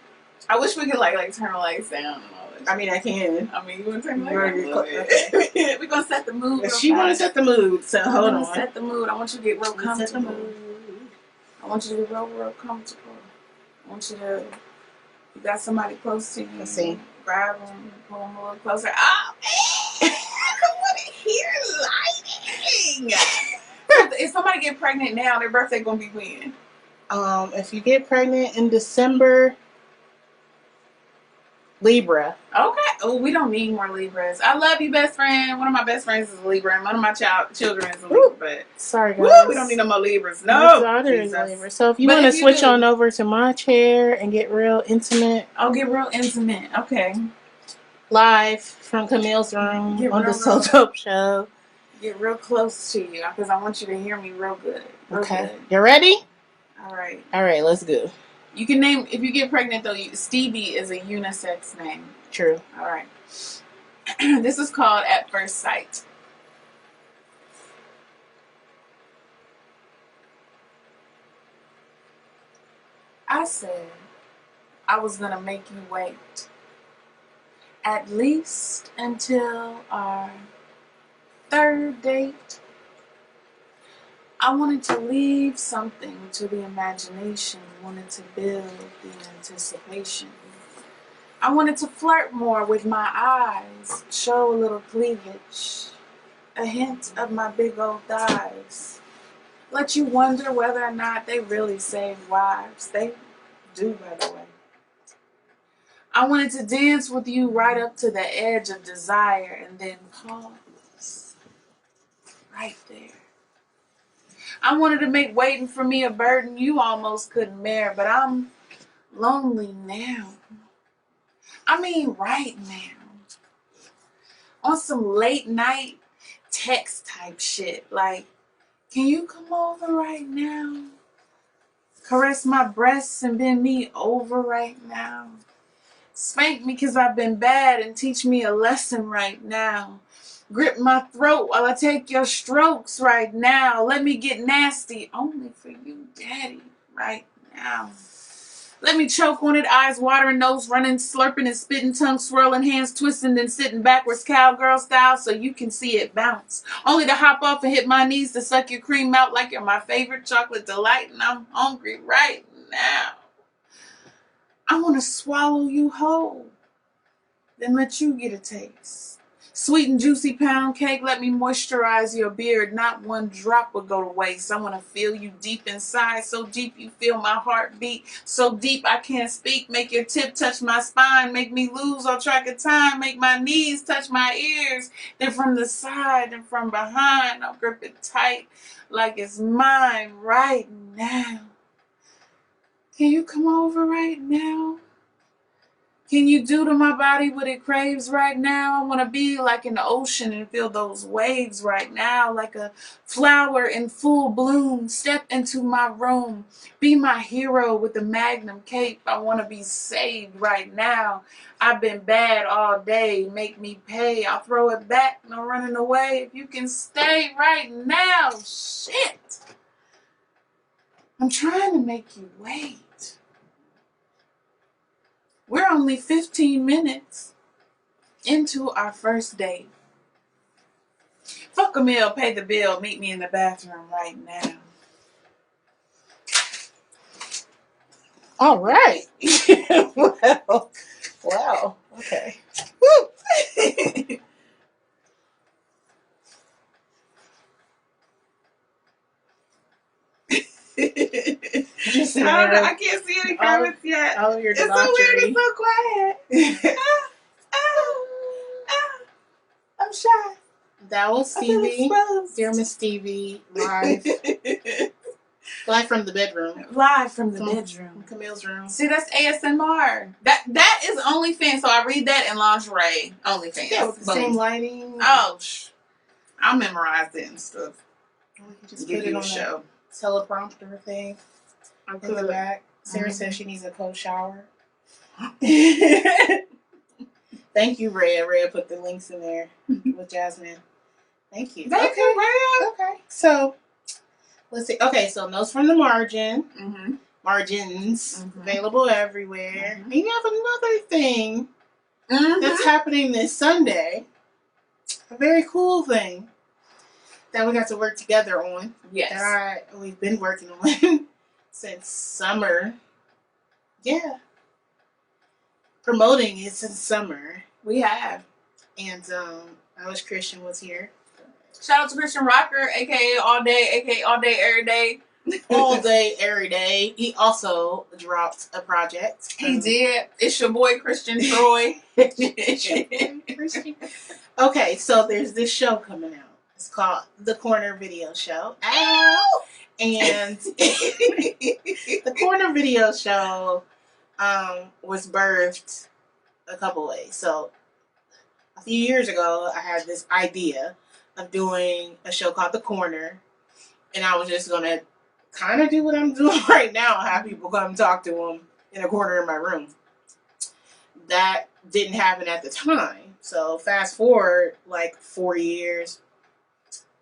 I wish we could like turn the lights down and all that. I mean, I can. I mean, you want to turn the lights down? Okay. We're going to set the mood. She want to set the mood, so hold on. Set the mood. I want you to get real comfortable. I want you to be real comfortable. I want you to, you got somebody close to you. Let's see. Grab them, pull them a little closer. Oh, man! I want to hear lighting. If somebody get pregnant now, their birthday going to be when? If you get pregnant in December, Libra. Okay. Oh, we don't need more Libras. I love you, best friend. One of my best friends is a Libra, and one of my children is a Libra. But sorry, guys. Woo, we don't need no more Libras. No. My daughter is a Libra. So if you want to switch on over to my chair and get real intimate. I'll get real intimate. Okay. Live from Qamil's room on the So Dope Show. Get real close to you because I want you to hear me real good. Okay. You ready? All right. All right, let's go. You can name, if you get pregnant though, Stevie is a unisex name. True. All right. This is called At First Sight. I said I was going to make you wait. At least until our third date. I wanted to leave something to the imagination, wanted to build the anticipation. I wanted to flirt more with my eyes, show a little cleavage, a hint of my big old thighs. Let you wonder whether or not they really save wives. They do, by the way. I wanted to dance with you right up to the edge of desire and then pause right there. I wanted to make waiting for me a burden you almost couldn't bear, but I'm lonely now. I mean right now. On some late night text type shit. Like, can you come over right now? Caress my breasts and bend me over right now. Spank me because I've been bad and teach me a lesson right now. Grip my throat while I take your strokes right now. Let me get nasty only for you, daddy, right now. Let me choke on it, eyes watering, nose running, slurping and spitting, tongue swirling, hands twisting, then sitting backwards cowgirl style so you can see it bounce. Only to hop off and hit my knees to suck your cream out like you're my favorite chocolate delight, and I'm hungry right now. I want to swallow you whole, then let you get a taste. Sweet and juicy pound cake, let me moisturize your beard. Not one drop will go to waste. I want to feel you deep inside, so deep you feel my heartbeat. So deep I can't speak. Make your tip touch my spine. Make me lose all track of time. Make my knees touch my ears. Then from the side and from behind, I'll grip it tight like it's mine right now. Can you come over right now? Can you do to my body what it craves right now? I want to be like in the ocean and feel those waves right now. Like a flower in full bloom. Step into my room. Be my hero with the magnum cape. I want to be saved right now. I've been bad all day. Make me pay. I'll throw it back. No running away. If you can stay right now. Shit. I'm trying to make you wait. We're only 15 minutes into our first date. Fuck Qamil, pay the bill, meet me in the bathroom right now. All right. Well, wow. Okay. Woo. I can't see any comments yet. All of your it's so weird. It's so quiet. I'm shy. That was Stevi. Dear Miss Stevi, live from the bedroom. Live from the bedroom. From Qamil's room. See, that's ASMR. That is OnlyFans. So I read that in lingerie. OnlyFans. Yeah, with the same lighting. Oh, I'll memorize it and stuff. We can just put it on the teleprompter thing. In the back. Sarah says she needs a cold shower. Thank you, Rhea. Rhea put the links in there with Jasmine. Thank you. Thank you, Rhea. Okay. So, let's see. Okay, so notes from the margin. Mm-hmm. Margins. Mm-hmm. Available everywhere. Mm-hmm. And you have another thing that's happening this Sunday. A very cool thing that we got to work together on. Yes. That we've been working on since summer. Yeah. Promoting it since summer. We have. And I wish Christian was here. Shout out to Christian Rocker, aka All Day, aka All Day, Every Day. All day, every day. He also dropped a project. He did. It's your boy Christian Troy. Christian. Okay, so there's this show coming out. It's called The Corner Video Show. Ow! And The Corner Video Show was birthed a couple ways. So a few years ago, I had this idea of doing a show called The Corner, and I was just going to kind of do what I'm doing right now, have people come talk to them in a corner in my room. That didn't happen at the time. So fast forward like 4 years,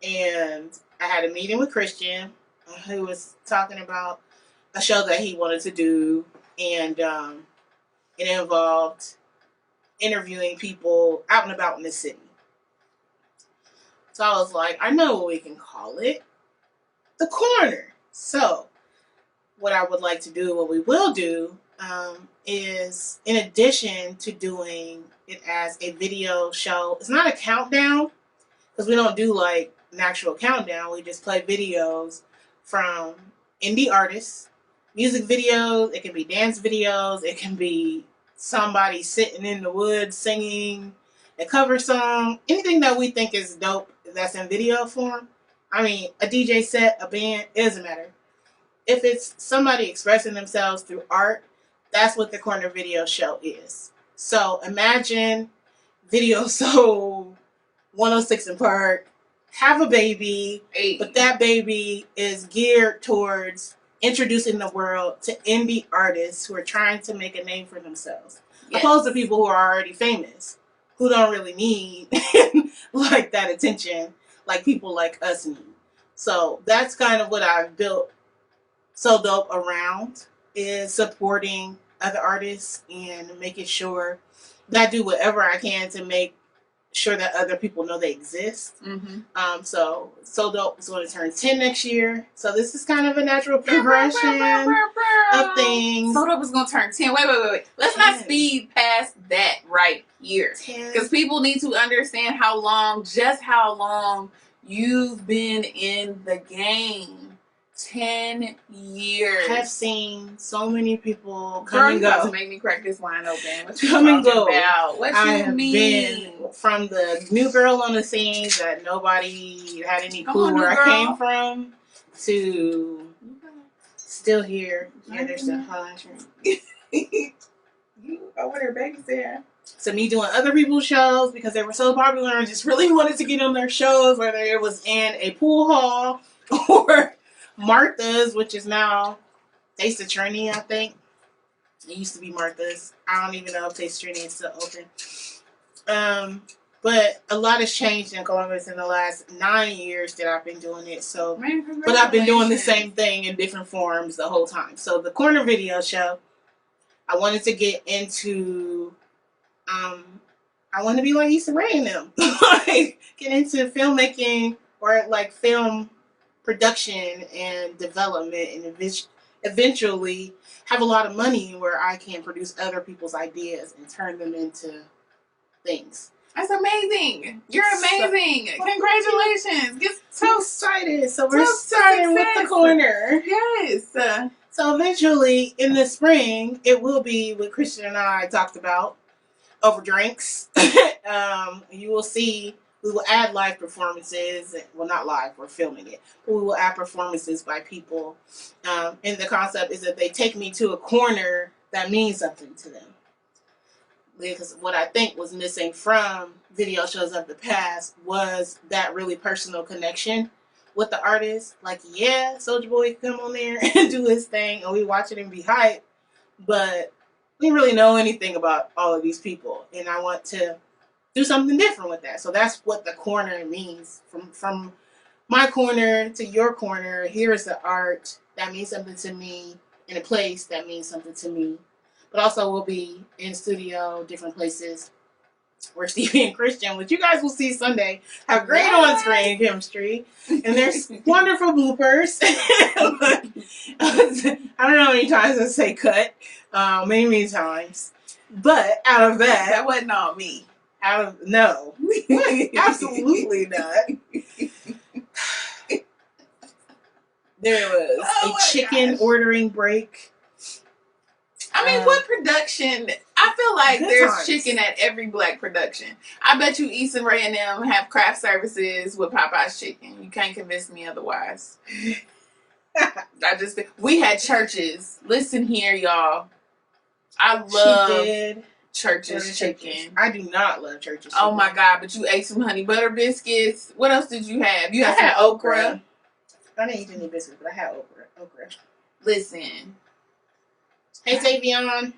and I had a meeting with Christian, who was talking about a show that he wanted to do, and it involved interviewing people out and about in the city. So I was like, I know what we can call it. The Corner. So what I would like to do, what we will do, is in addition to doing it as a video show, it's not a countdown, because we don't do like an actual countdown. We just play videos from indie artists, music videos. It can be dance videos. It can be somebody sitting in the woods singing a cover song. Anything that we think is dope that's in video form. I mean, a DJ set, a band, it doesn't matter. If it's somebody expressing themselves through art, that's what the Corner Video Show is. So imagine Video Soul, 106 in Park, have a baby, Hey. but that baby is geared towards introducing the world to indie artists who are trying to make a name for themselves, opposed to people who are already famous, who don't really need like that attention like people like us need. So that's kind of what I've built So Dope around, is supporting other artists and making sure that I do whatever I can to make sure that other people know they exist. Mm-hmm. So Dope is going to turn 10 next year. So this is kind of a natural progression of things. So Dope is going to turn 10. Wait. Let's 10. not speed past that right here. Because people need to understand how long you've been in the game. 10 years. I've seen so many people come Girl, and you go. about to make me crack this wine open. What you Come and talking go. about? What I you have mean? been from the new girl on the scene that nobody had any Come clue on, where new I girl. came from to still here. Yeah, there's the You over there babysitting. So me doing other people's shows because they were so popular and just really wanted to get on their shows, whether it was in a pool hall or Martha's, which is now Taste of Trinity, I think. It used to be Martha's. I don't even know if Taste of Trinity is still open. But a lot has changed in Columbus in the last 9 years that I've been doing it. So, but I've been doing the same thing in different forms the whole time. So the Corner Video Show, I wanted to get into, I want to be like Issa Rae and them. Like, get into filmmaking or like film production and development, and eventually have a lot of money where I can produce other people's ideas and turn them into things. That's amazing. You're amazing. Congratulations. Get so excited. So we're starting with the corner. Yes. So eventually in the spring, it will be what Christian and I talked about over drinks. You will see, we will add live performances. Well, not live, we're filming it. But we will add performances by people. And the concept is that they take me to a corner that means something to them. Because what I think was missing from video shows of the past was that really personal connection with the artist. Like, yeah, Soulja Boy can come on there and do his thing, and we watch it and be hyped, but we didn't really know anything about all of these people, and I want to do something different with that. So that's what the corner means. From my corner to your corner, here is the art that means something to me in a place that means something to me. But also we'll be in studio, different places where Stevi and Christian, which you guys will see Sunday, have great on-screen chemistry. And there's wonderful bloopers. I don't know how many times I say cut. Many times. But out of that wasn't all me. No. Absolutely not. There was a chicken ordering break. I mean, what production? I feel like there's times. Chicken at every black production. I bet you Issa Rae and them have craft services with Popeye's Chicken. You can't convince me otherwise. We had churches. Listen here, y'all. I love Church's Chicken. I do not love Church's Chicken. Oh my God, but you ate some honey butter biscuits. What else did you have? You had some okra. I didn't eat any biscuits, but I had okra. Listen. Hey, Savion.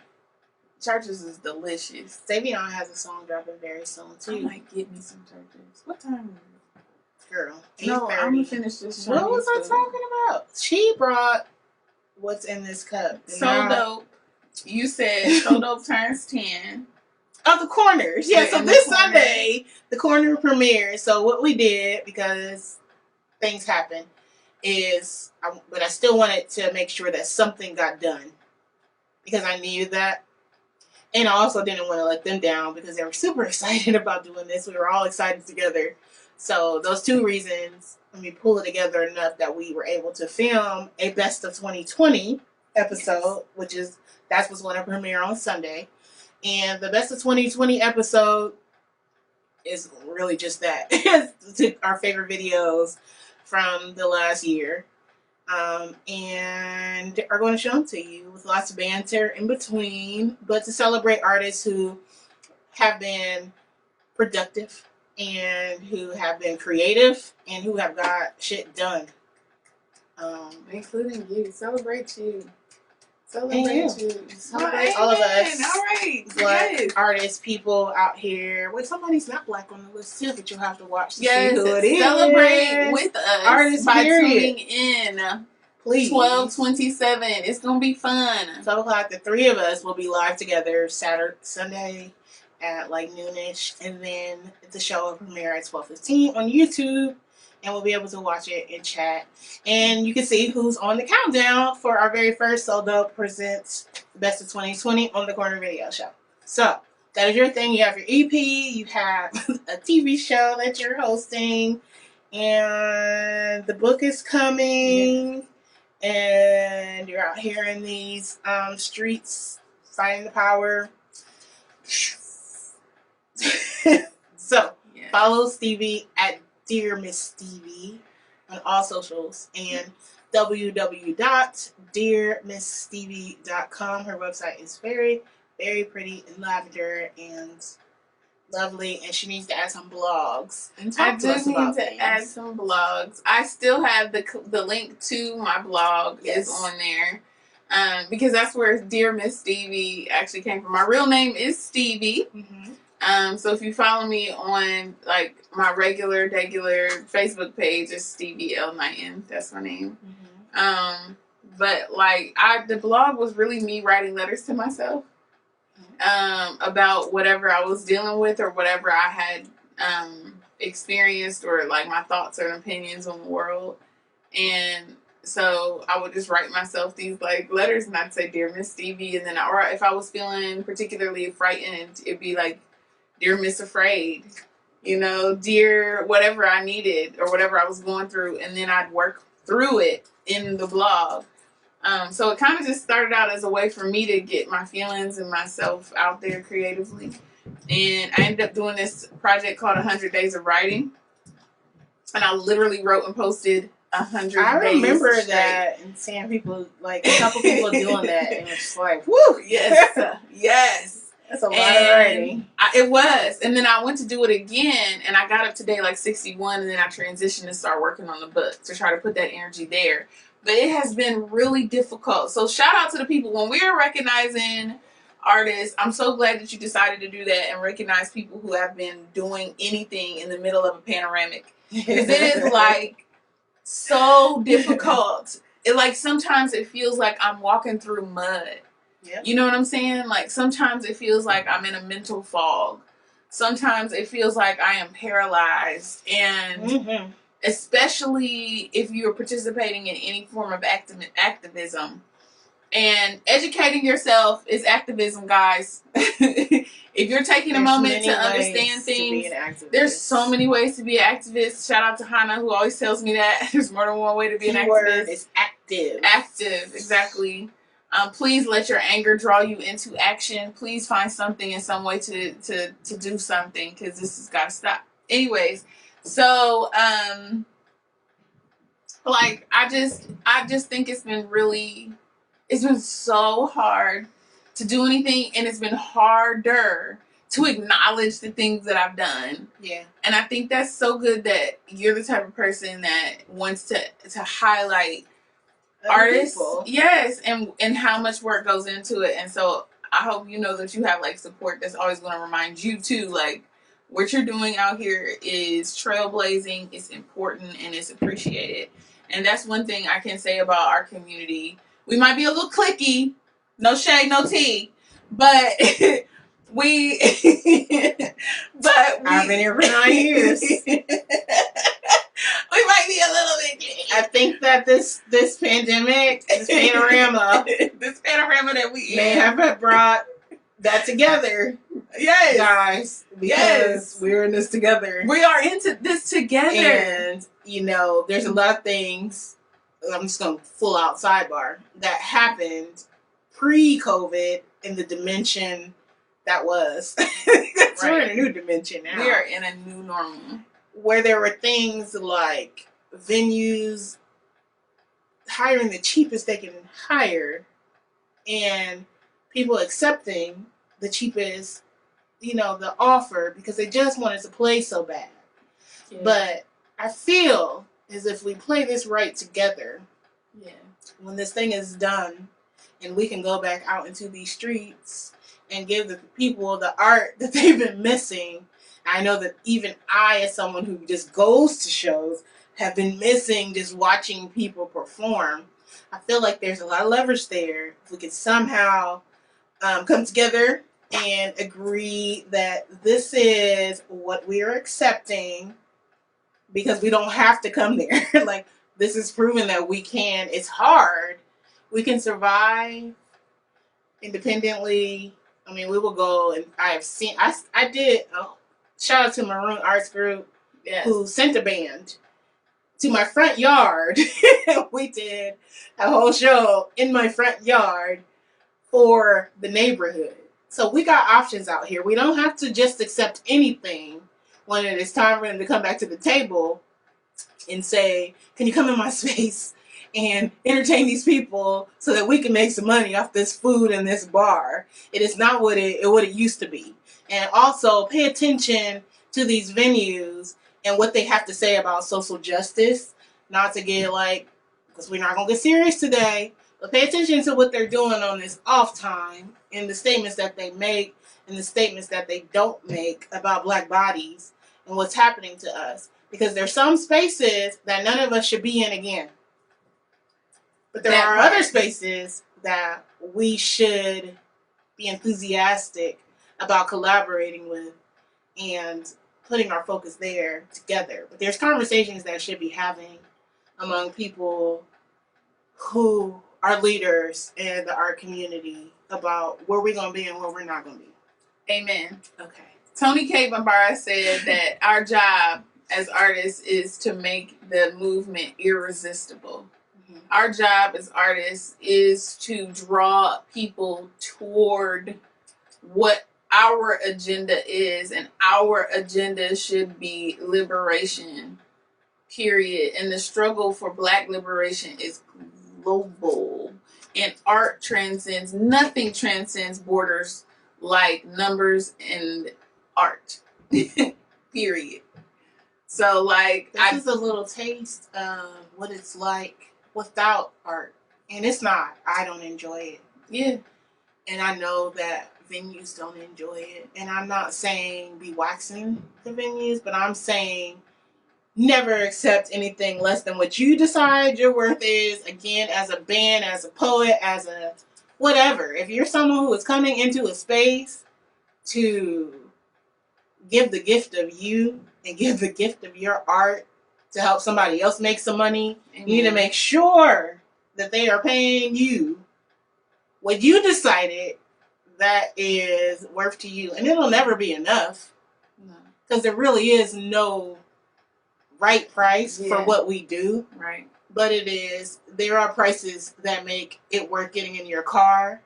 Churches is delicious. Savion has a song dropping very soon, too. I might get me some Churches. What time is it? Girl, 8:30. No, I'm going to finish this. What was I talking about? She brought what's in this cup. So Dope. You said So Dope turns 10. Oh, the corners. Yeah, so this Sunday, the corner premiere. So what we did, because things happen, is, but I still wanted to make sure that something got done. Because I needed that. And I also didn't want to let them down because they were super excited about doing this. We were all excited together. So those two reasons, let me pull it together enough that we were able to film a Best of 2020 episode, that's what's going to premiere on Sunday. And the Best of 2020 episode is really just that. It's our favorite videos from the last year. And are going to show them to you with lots of banter in between, but to celebrate artists who have been productive and who have been creative and who have got shit done. Including you. Celebrate you. Celebrate you. Celebrate all of us. All right. Black artists, people out here. Wait, somebody's not black on the list too, but you'll have to watch to see who it is. Celebrate with us artists by period. tuning in. Please. 12/27. It's gonna be fun. 12 o'clock. The three of us will be live together Sunday at like noonish, and then the show will premiere at 12:15 on YouTube. And we'll be able to watch it and chat. And you can see who's on the countdown for our very first So Dope presents the Best of 2020 on the Corner Video Show. So, that is your thing. You have your EP, you have a TV show that you're hosting, and the book is coming, and you're out here in these streets fighting the power. So, follow Stevi at Dear Miss Stevi on all socials and www.dearmissstevi.com. Her website is very, very pretty and lavender and lovely, and she needs to add some blogs. And I do need to add some blogs. I still have the link to my blog is on there. Because that's where Dear Miss Stevi actually came from. My real name is Stevi. Mm-hmm. So if you follow me on like my regular Facebook page is Stevi L Knighton. That's my name. Mm-hmm. But like the blog was really me writing letters to myself about whatever I was dealing with or whatever I had experienced or like my thoughts or opinions on the world. And so I would just write myself these like letters and I'd say Dear Miss Stevi, and then or if I was feeling particularly frightened, it'd be like Dear Miss Afraid, dear whatever I needed or whatever I was going through, and then I'd work through it in the blog. So it kind of just started out as a way for me to get my feelings and myself out there creatively. And I ended up doing this project called 100 Days of Writing. And I literally wrote and posted 100 days. I remember that and seeing people, like a couple people doing that, and it's like, whoo, yes, yes. That's a lot of writing. It was. And then I went to do it again, and I got up to day like 61, and then I transitioned and started working on the book to try to put that energy there. But it has been really difficult. So shout out to the people. When we are recognizing artists, I'm so glad that you decided to do that and recognize people who have been doing anything in the middle of a panoramic. Because it is like so difficult. Sometimes it feels like I'm walking through mud. Yep. You know what I'm saying? Like sometimes it feels like I'm in a mental fog. Sometimes it feels like I am paralyzed. And especially if you're participating in any form of activism. And educating yourself is activism, guys. If you're taking a moment to understand things, there's so many ways to be an activist. Shout out to Hannah, who always tells me that. There's more than one way to be an activist. It's active. Active, exactly. Please let your anger draw you into action. Please find something in some way to do something, because this has got to stop. Anyways, so I just think it's been so hard to do anything, and it's been harder to acknowledge the things that I've done. Yeah. And I think that's so good that you're the type of person that wants to highlight artists, people. Yes, and how much work goes into it. And so I hope you know that you have like support that's always going to remind you too, like what you're doing out here is trailblazing, it's important, and it's appreciated. And that's one thing I can say about our community. We might be a little cliquey, no shade, no tea, but I've been here for 9 years. We might be a little bit. I think that this pandemic, this panorama that we may have brought that together. Yes, guys. Because we're in this together. We are into this together. And there's a lot of things. I'm just going to full out sidebar that happened pre-COVID in the dimension that was. We're in a new dimension now. We are in a new normal. Where there were things like venues hiring the cheapest they can hire and people accepting the cheapest the offer because they just wanted to play so bad. Yeah. But I feel as if we play this right together, when this thing is done and we can go back out into these streets and give the people the art that they've been missing. I know that even I, as someone who just goes to shows, have been missing just watching people perform. I feel like there's a lot of leverage there. If we could somehow come together and agree that this is what we are accepting, because we don't have to come there. Like, this is proven that we can. It's hard. We can survive independently. I mean, we will go, and I did, shout out to Maroon Arts Group, who sent a band to my front yard. We did a whole show in my front yard for the neighborhood. So we got options out here. We don't have to just accept anything when it is time for them to come back to the table and say, can you come in my space and entertain these people so that we can make some money off this food in this bar? It is not what it used to be. And also pay attention to these venues and what they have to say about social justice. Not to get because we're not going to get serious today, but pay attention to what they're doing on this off time and the statements that they make and the statements that they don't make about Black bodies and what's happening to us. Because there's some spaces that none of us should be in again. But there are other spaces that we should be enthusiastic about collaborating with and putting our focus there together. But there's conversations that should be having among people who are leaders in the art community about where we're going to be and where we're not going to be. Amen. Okay. Tony Kavenbara said that our job as artists is to make the movement irresistible. Mm-hmm. Our job as artists is to draw people toward what our agenda is, and our agenda should be liberation, period. And the struggle for Black liberation is global, and art transcends, nothing transcends borders like numbers and art. Period. So, this is a little taste of what it's like without art. And it's not. I don't enjoy it. Yeah. And I know that venues don't enjoy it. And I'm not saying be waxing the venues, but I'm saying never accept anything less than what you decide your worth is. Again, as a band, as a poet, as a whatever. If you're someone who is coming into a space to give the gift of you and give the gift of your art to help somebody else make some money, you need to make sure that they are paying you what you decided that is worth to you. And it'll never be enough. Because there really is no right price for what we do. Right. But there are prices that make it worth getting in your car,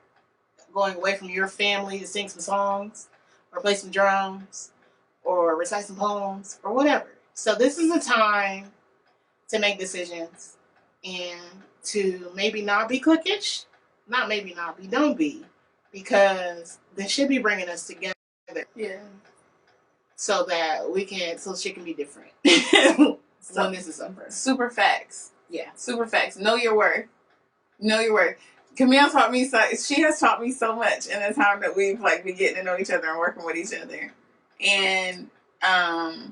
going away from your family to sing some songs, or play some drums, or recite some poems, or whatever. So this is a time to make decisions and to maybe not be cliquish, don't be, because this should be bringing us together. Yeah. So shit can be different. So this is over. Super facts. Yeah. Super facts. Know your worth. Know your worth. Camille taught me she has taught me so much in the time that we've been getting to know each other and working with each other. And I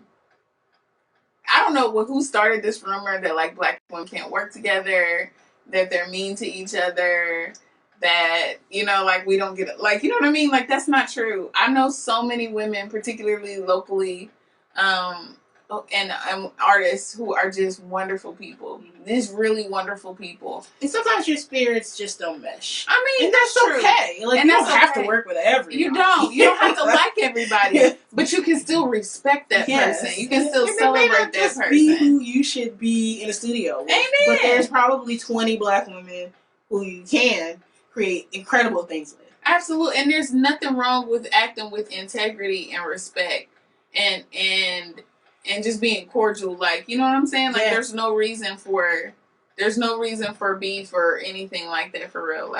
don't know who started this rumor that Black women can't work together, that they're mean to each other, that we don't get you know what I mean? That's not true. I know so many women, particularly locally, and artists who are just wonderful people. Just really wonderful people. And sometimes your spirits just don't mesh. I mean, and that's true. Okay. You don't have to work with everybody. You don't have to like everybody, but you can still respect that person. You can still celebrate that person. Be who you should be in a studio with. Amen. But there's probably 20 Black women who you can create incredible things with. Absolutely. And there's nothing wrong with acting with integrity and respect and just being cordial, you know what I'm saying? There's no reason for beef or anything like that, for real.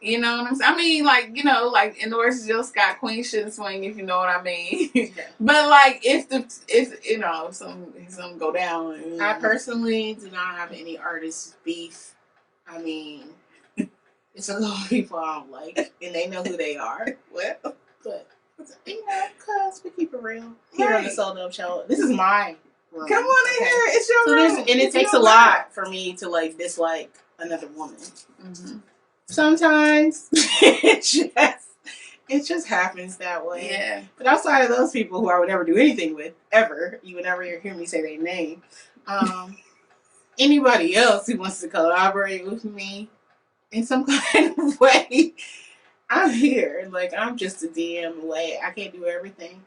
You know what I'm saying? I mean, like, you know, like in the words of Jill Scott, Queen shouldn't swing, if you know what I mean. Yeah. But like, if you know, if something go down. I personally do not have any artist beef. I mean, it's a lot of people I don't like, and they know who they are. Well, but you know, cause we keep it real here on the Sold Up Show. This is my room. Come on in here. It's your room. And it takes a lot for me to like dislike another woman. Mm-hmm. Sometimes it just happens that way. Yeah. But outside of those people who I would never do anything with, ever, you would never hear me say their name. Anybody else who wants to collaborate with me in some kind of way, I'm here. Like, I'm just a DM away. I can't do everything.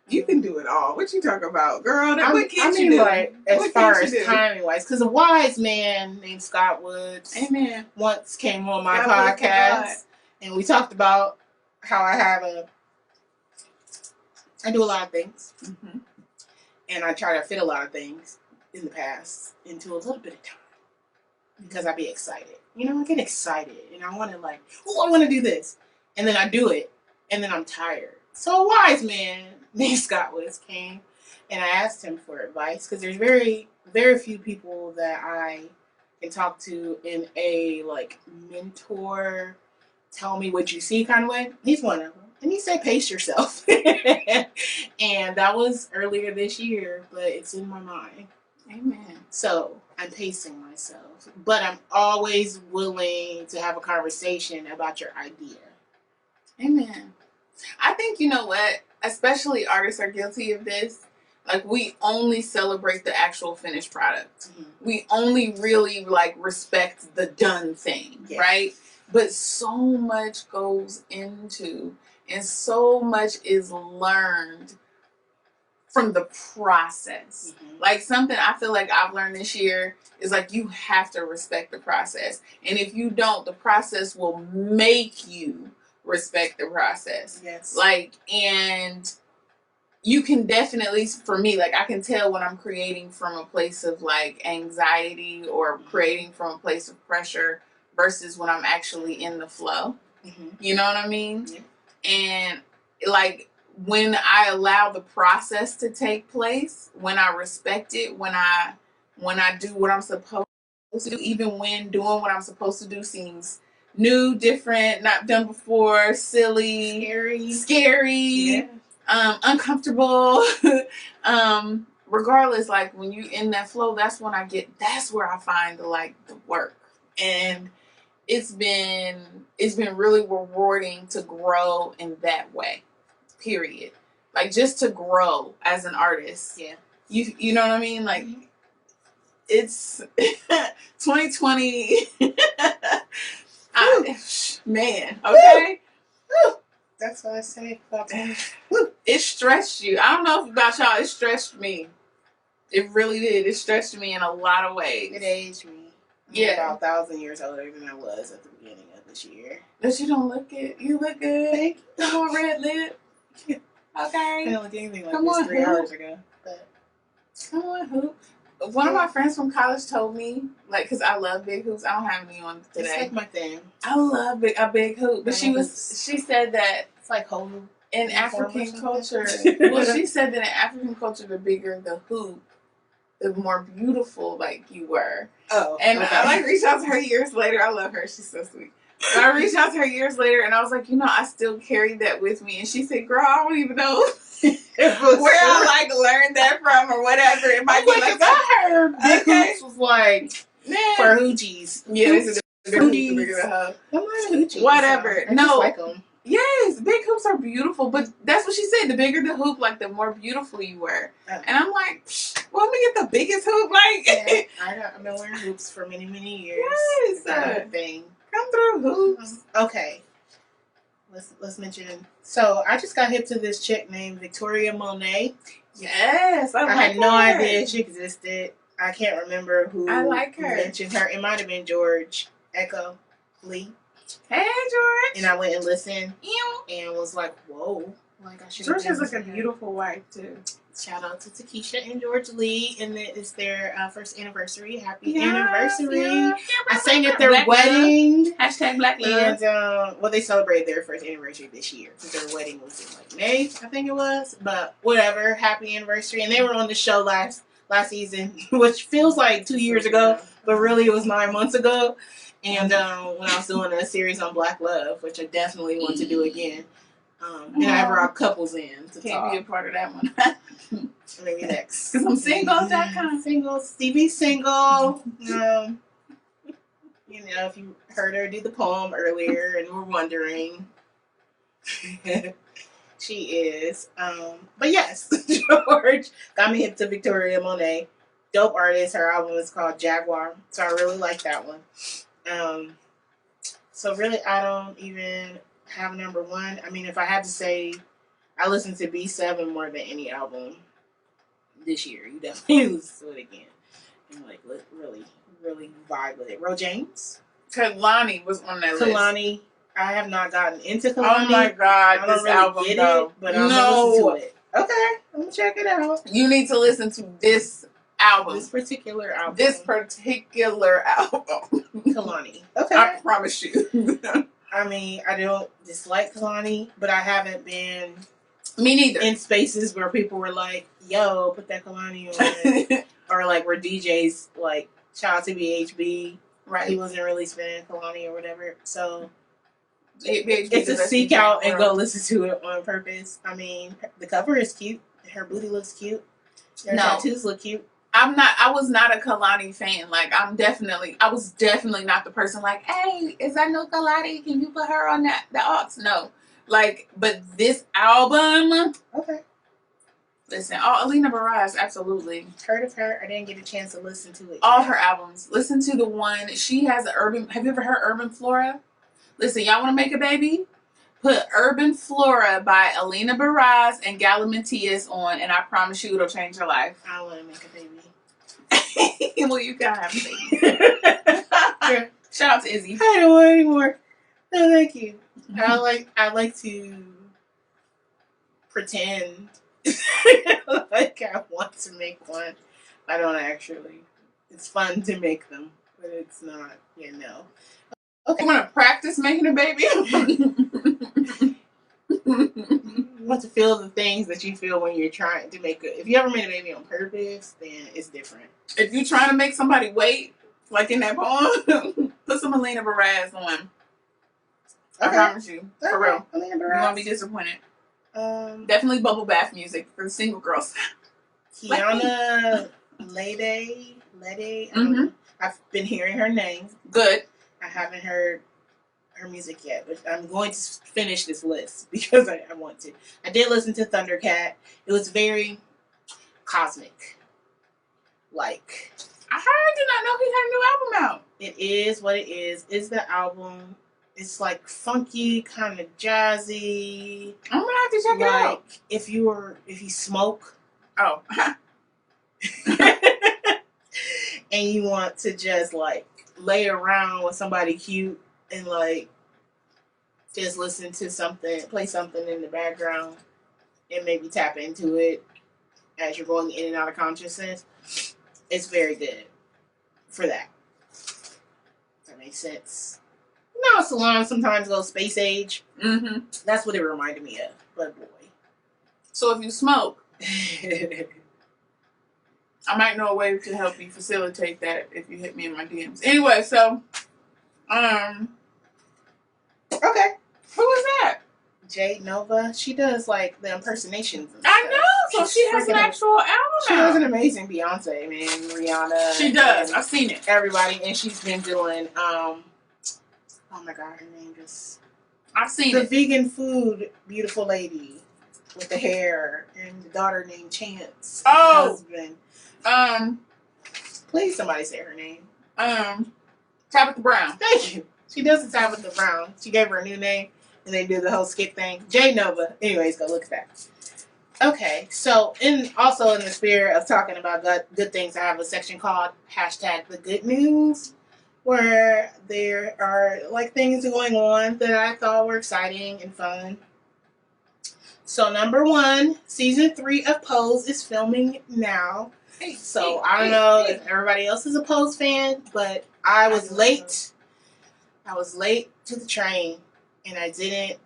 You can do it all. What you talking about, girl? What can't I mean, you do? Like, as far as timing wise, because a wise man named Scott Woods, amen, once came on my podcast, and we talked about how I do a lot of things, and I try to fit a lot of things in the past into a little bit of time because I be excited. You know, I get excited, and I want to like, oh, I want to do this, and then I do it, and then I'm tired. So a wise man named Scott Woods came, and I asked him for advice because there's very, very few people that I can talk to in a like mentor, tell me what you see kind of way. He's one of them, and he said, "Pace yourself," and that was earlier this year, but it's in my mind. Amen. So I'm pacing myself, but I'm always willing to have a conversation about your idea. Amen. I think, you know what, especially artists are guilty of this. Like, we only celebrate the actual finished product. We only really like respect the done thing, right? But so much goes into, and so much is learned from the process. Like, something I feel like I've learned this year is like, you have to respect the process. And if you don't, the process will make you respect the process. Yes. Like, and you can definitely, for me, like, I can tell when I'm creating from a place of like anxiety or creating from a place of pressure versus when I'm actually in the flow. You know what I mean? And like, when I allow the process to take place, when I respect it, when I do what I'm supposed to do, even when doing what I'm supposed to do seems new, different, not done before, silly, scary, uncomfortable. Regardless, like, when you in that flow, that's where I find the work. And it's been really rewarding to grow in that way. Period. Like, just to grow as an artist. Yeah. You know what I mean? Like, it's 2020. Man, okay? Woo. That's what I say about it stretched you. I don't know if about y'all, it stretched me. It really did. It stretched me in a lot of ways. It aged me. I'm about 1,000 years older than I was at the beginning of this year. But you don't look it. You look good. Come on, red lip. Okay. I didn't look anything like this 3 hours ago. But come on, hoop. One of my friends from college told me, like, because I love big hoops. I don't have any on today. It's like my thing. I love a big hoop. But she said that it's like whole in African culture. Well, she said that in African culture, the bigger the hoop, the more beautiful like you were. Oh. And I like reached out to her years later. I love her. She's so sweet. But I reached out to her years later, and I was like, you know, I still carried that with me. And she said, girl, I don't even know where I like learned that from or whatever. It might be like I heard big hoops was like for hoochies. Yeah, this is the bigger the hub. I'm not hoochies. Whatever. I just like them. Yes, big hoops are beautiful, but that's what she said. The bigger the hoop, like, the more beautiful you were. And I'm like, well, let me get the biggest hoop. Like, yeah, I've been wearing hoops for many, many years. Yes, thing. Come through hoops. Okay. Let's mention. So I just got hip to this chick named Victoria Monet. Yes, I had no idea she existed. I can't remember who mentioned her. It might have been George Echo Lee. Hey, George. And I went and listened and was like, whoa. Like, I should. George has like a beautiful wife too. Shout out to Takesha and George Lee, and it's their first anniversary. Happy anniversary! Yeah. I sang at their wedding. Love. Hashtag Black Love. And they celebrated their first anniversary this year because their wedding was in like May, I think it was. But whatever, happy anniversary! And they were on the show last season, which feels like 2 years ago, but really it was 9 months ago. And when I was doing a series on Black Love, which I definitely want to do again. And I brought couples in to Can't be a part of that one. Maybe next. Because I'm single.com. Single. Stevie's single. If you heard her do the poem earlier and were wondering, she is. But yes, George got me hip to Victoria Monet. Dope artist. Her album is called Jaguar. So I really like that one. So really, I don't even have number one. I mean, if I had to say, I listened to B7 more than any album this year. You definitely listen to it again. And like, really, really vibe with it. Ro James. Kalani was on that list. Kalani. I have not gotten into Kalani. Oh my God, I don't this really album get though. it, but I'm gonna listen to it. Okay, I'm gonna check it out. You need to listen to this album. This particular album. Kalani. Okay. I promise you. I mean, I don't dislike Kalani, but I haven't been Me neither. in spaces where people were like, yo, put that Kalani on. Or like where DJs, like, shout out to BHB. Right. He wasn't really spinning Kalani or whatever. So it's a seek out and go listen to it on purpose. I mean, the cover is cute. Her booty looks cute. Her tattoos look cute. I was not a Kalani fan. Like, I was definitely not the person like, hey, is that no Kalani? Can you put her on the aux? No. Like, but this album. Okay. Listen, Alina Baraz, absolutely. Heard of her. I didn't get a chance to listen to it. All her albums. Listen to the one. She has have you ever heard Urban Flora? Listen, y'all want to make a baby? Put Urban Flora by Alina Baraz and Galimatias on, and I promise you it'll change your life. I want to make a baby. Well, you gotta have a baby. Shout out to Izzy. I don't want any more. No, thank you. I like to pretend like I want to make one. I don't actually. It's fun to make them, but it's not, Okay. You want to practice making a baby? You want to feel the things that you feel when you're trying to make it. If you ever made a baby on purpose, then it's different. If you're trying to make somebody wait, like in that poem, put some Alina Baraz on. Okay. I promise you. For real. Alina You Baraz. won't be disappointed. Definitely bubble bath music for the single girls. Kiana Lede. Mm-hmm. I've been hearing her name. Good. I haven't heard her music yet, but I'm going to finish this list because I want to. I did listen to Thundercat. It was very cosmic. Like, I did not know he had a new album out. It is what it is. It's the album. It's like funky, kind of jazzy. I'm gonna have to check it out. If you smoke, oh, and you want to just like lay around with somebody cute and like just listen to something, play something in the background, and maybe tap into it as you're going in and out of consciousness. It's very good for that. Does that make sense? Salon sometimes goes space age. Mm-hmm. That's what it reminded me of. But boy. So if you smoke, I might know a way to help you facilitate that if you hit me in my DMs. Anyway, so, okay. Who is that? Jade Nova. She does like the impersonations and I know. So she has an actual album. She has an amazing Beyonce, man. Rihanna. She does. I've seen it. Everybody, and she's been doing. Oh my God, her name just. I've seen the it. vegan food beautiful lady with the hair and the daughter named Chance. Oh. Husband. Please, somebody say her name. Tabitha Brown. Thank you. She does the Tabitha Brown. She gave her a new name, and they do the whole skit thing. Jade Nova. Anyways, go look at that. Okay, so also in the spirit of talking about good things, I have a section called #TheGoodNews, where there are like things going on that I thought were exciting and fun. So number 1, season 3 of Pose is filming now. So I don't know if everybody else is a Pose fan, but I was late. I was late to the train, and I didn't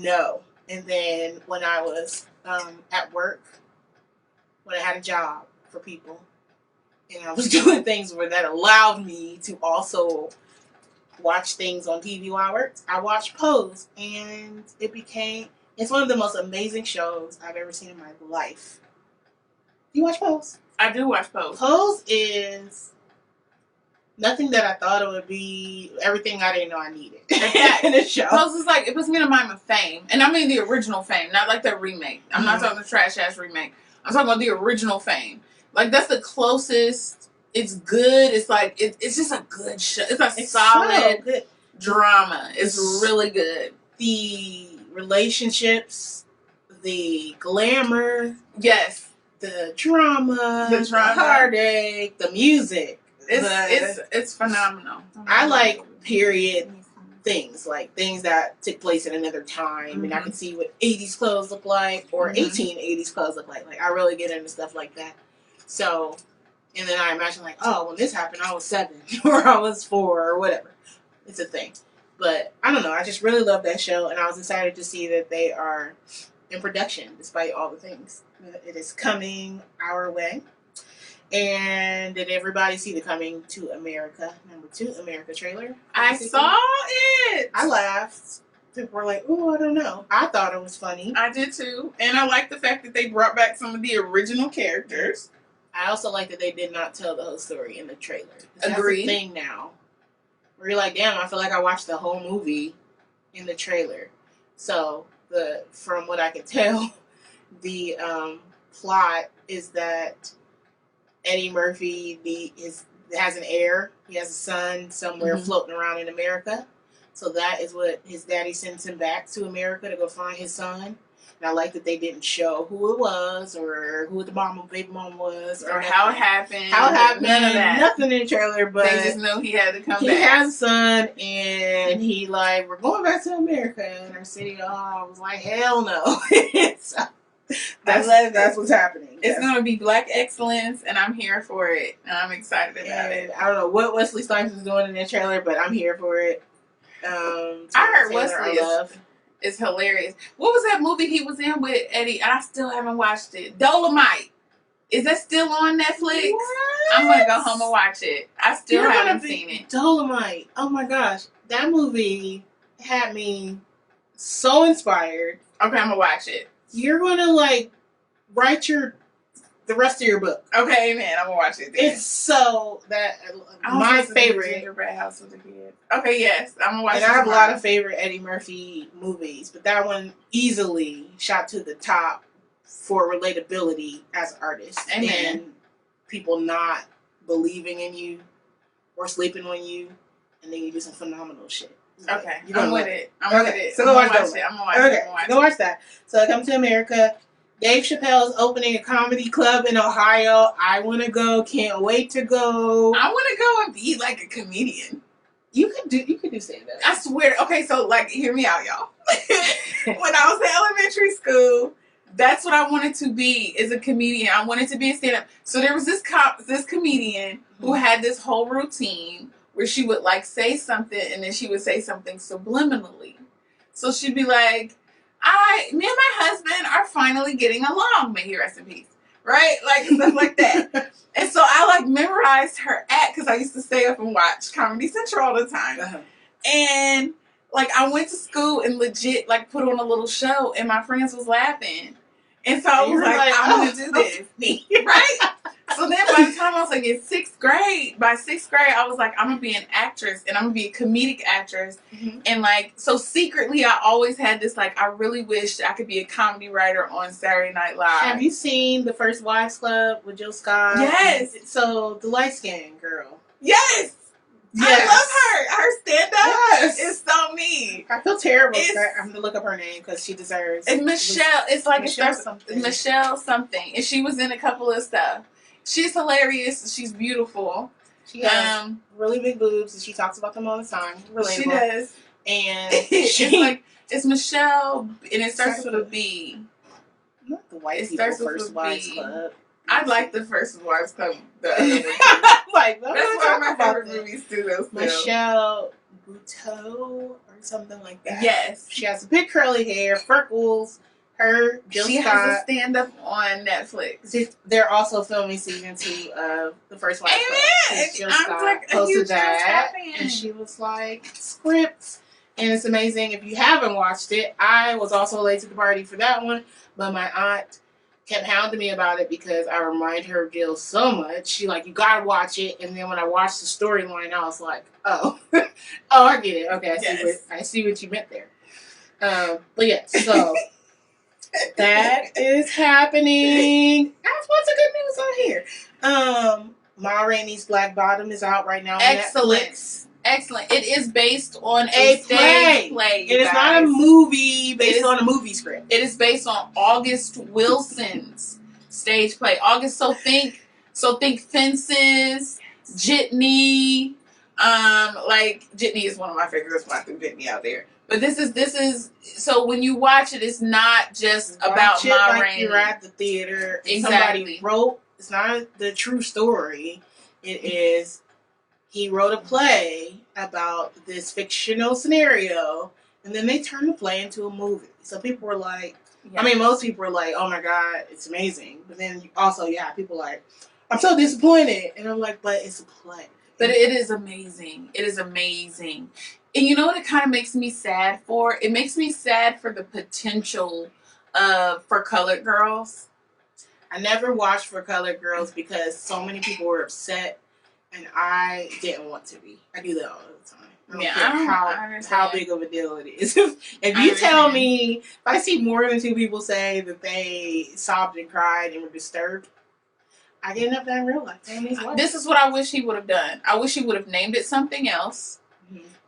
know. And then when I was at work, when I had a job for people, and I was doing things where that allowed me to also watch things on TV while I worked, I watched Pose, and it's one of the most amazing shows I've ever seen in my life. Do you watch Pose? I do watch Pose. Pose is nothing that I thought it would be, everything I didn't know I needed in a show. Pose is like, it puts me in the mind of Fame. And I mean the original Fame, not like the remake. I'm not talking the trash-ass remake. I'm talking about the original Fame. Like, that's the closest. It's good. It's like, it's just a good show. It's solid good drama. It's really good. The relationships, the glamour. Yes. The drama, the heartache, the music. It's phenomenal. I like period things, like things that took place in another time, and I can see what 80s clothes look like, or 1880s clothes look like. Like, I really get into stuff like that. So, and then I imagine like, oh, when this happened, I was 7 or I was 4 or whatever. It's a thing. But I don't know. I just really love that show, and I was excited to see that they are in production despite all the things. It is coming our way. And did everybody see the Coming to America #2 America trailer? I saw it. I laughed. People were like, "Oh, I don't know." I thought it was funny. I did too, and I like the fact that they brought back some of the original characters. I also like that they did not tell the whole story in the trailer. Agreed. That's the thing now, where you're like, "Damn, I feel like I watched the whole movie in the trailer." So from what I could tell, the plot is that Eddie Murphy has an heir. He has a son somewhere floating around in America. So that is what his daddy sends him back to America to go find his son. And I like that they didn't show who it was, or who the baby mom was, or how it happened. None of that. Nothing in the trailer, but they just know he had to come back. He has a son, and he like, we're going back to America in our city. Oh, I was like, hell no. So, that's what's happening. It's going to be Black excellence, and I'm here for it. And I'm excited about it. I don't know what Wesley Snipes is doing in that trailer, but I'm here for it. I heard Wesley is hilarious. What was that movie he was in with Eddie? I still haven't watched it. Dolomite. Is that still on Netflix? What? I'm going to go home and watch it. I still haven't seen it. Dolomite. Oh my gosh. That movie had me so inspired. Okay, I'm going to watch it. You're going to like write the rest of your book. Okay, man, I'm gonna watch it then. It's so that my favorite. Gingerbread House with the Kids. Okay, yes, I'm gonna watch it. And I have a lot of favorite Eddie Murphy movies, but that one easily shot to the top for relatability as an artist. Amen. And people not believing in you or sleeping on you, and then you do some phenomenal shit. Okay, I'm with it. I'm with it. So go watch it. I'm gonna watch it. Go watch that. So Come to America. Dave Chappelle's opening a comedy club in Ohio. I want to go. Can't wait to go. I want to go and be like a comedian. You could do stand-up. I swear. Okay, so like, hear me out, y'all. When I was in elementary school, that's what I wanted to be, is a comedian. I wanted to be a stand-up. So there was this comedian who had this whole routine where she would like say something, and then she would say something subliminally. So she'd be like, me and my husband are finally getting along. May he rest in peace. Right? Like, stuff like that. And so I, like, memorized her act, because I used to stay up and watch Comedy Central all the time. Uh-huh. And, like, I went to school and legit, like, put on a little show, and my friends was laughing. And so I was like, I want to do this. Right? So then by the time I was like in 6th grade, I was like, I'm going to be an actress, and I'm going to be a comedic actress. Mm-hmm. And like, so secretly I always had this, like, I really wished I could be a comedy writer on Saturday Night Live. Have you seen The First Wives Club with Jill Scott? Yes. So the light-skinned girl. Yes. Yes. I love her. Her stand-up is so me. I feel terrible. I'm going to look up her name because she deserves it. And Michelle, it's like Michelle something. Michelle something. And she was in a couple of stuff. She's hilarious. She's beautiful. She has really big boobs, and she talks about them all the time. Relatable. She does. And it's Michelle, and it starts with a B. Not the white It people starts with First a Wives B. Club. I like the First Wives Club. The other one too. Like, that's one of my favorite movies too. Though, Michelle Buteau or something like that. Yes, she has big curly hair, freckles. Her, Jill she Scott. has a stand-up on Netflix. They're also filming season 2 of The First Wives Club. Jill Scott like posted that, and she was like, scripts. And it's amazing. If you haven't watched it, I was also late to the party for that one, but my aunt kept hounding me about it because I remind her of Jill so much. She like, you gotta watch it. And then when I watched the storyline, I was like, oh, I get it. Okay, I see what you meant there. But yeah, so that is happening. That's what's a good news on here. Ma Rainey's Black Bottom is out right now on Netflix. Excellent. It is based on a stage play. It is not a movie based on a movie script. It is based on August Wilson's stage play. August, so think Fences, Jitney. Like Jitney is one of my favorites. When I threw Jitney out there. But this is so when you watch it, it's not just about Ma Rainey. You're at the theater. Exactly. Somebody wrote. It's not the true story. It is. He wrote a play about this fictional scenario, and then they turned the play into a movie. So people were like, I mean, most people were like, oh my God, it's amazing. But then also, people like, I'm so disappointed. And I'm like, but it's a play. But it is amazing. It is amazing. And you know what it kind of makes me sad for? It makes me sad for the potential for Colored Girls. I never watched For Colored Girls because so many people were upset. And I didn't want to be. I do that all the time. I don't care how big of a deal it is. If you tell me, if I see more than 2 people say that they sobbed and cried and were disturbed, I get enough in real life. This is what I wish he would have done. I wish he would have named it something else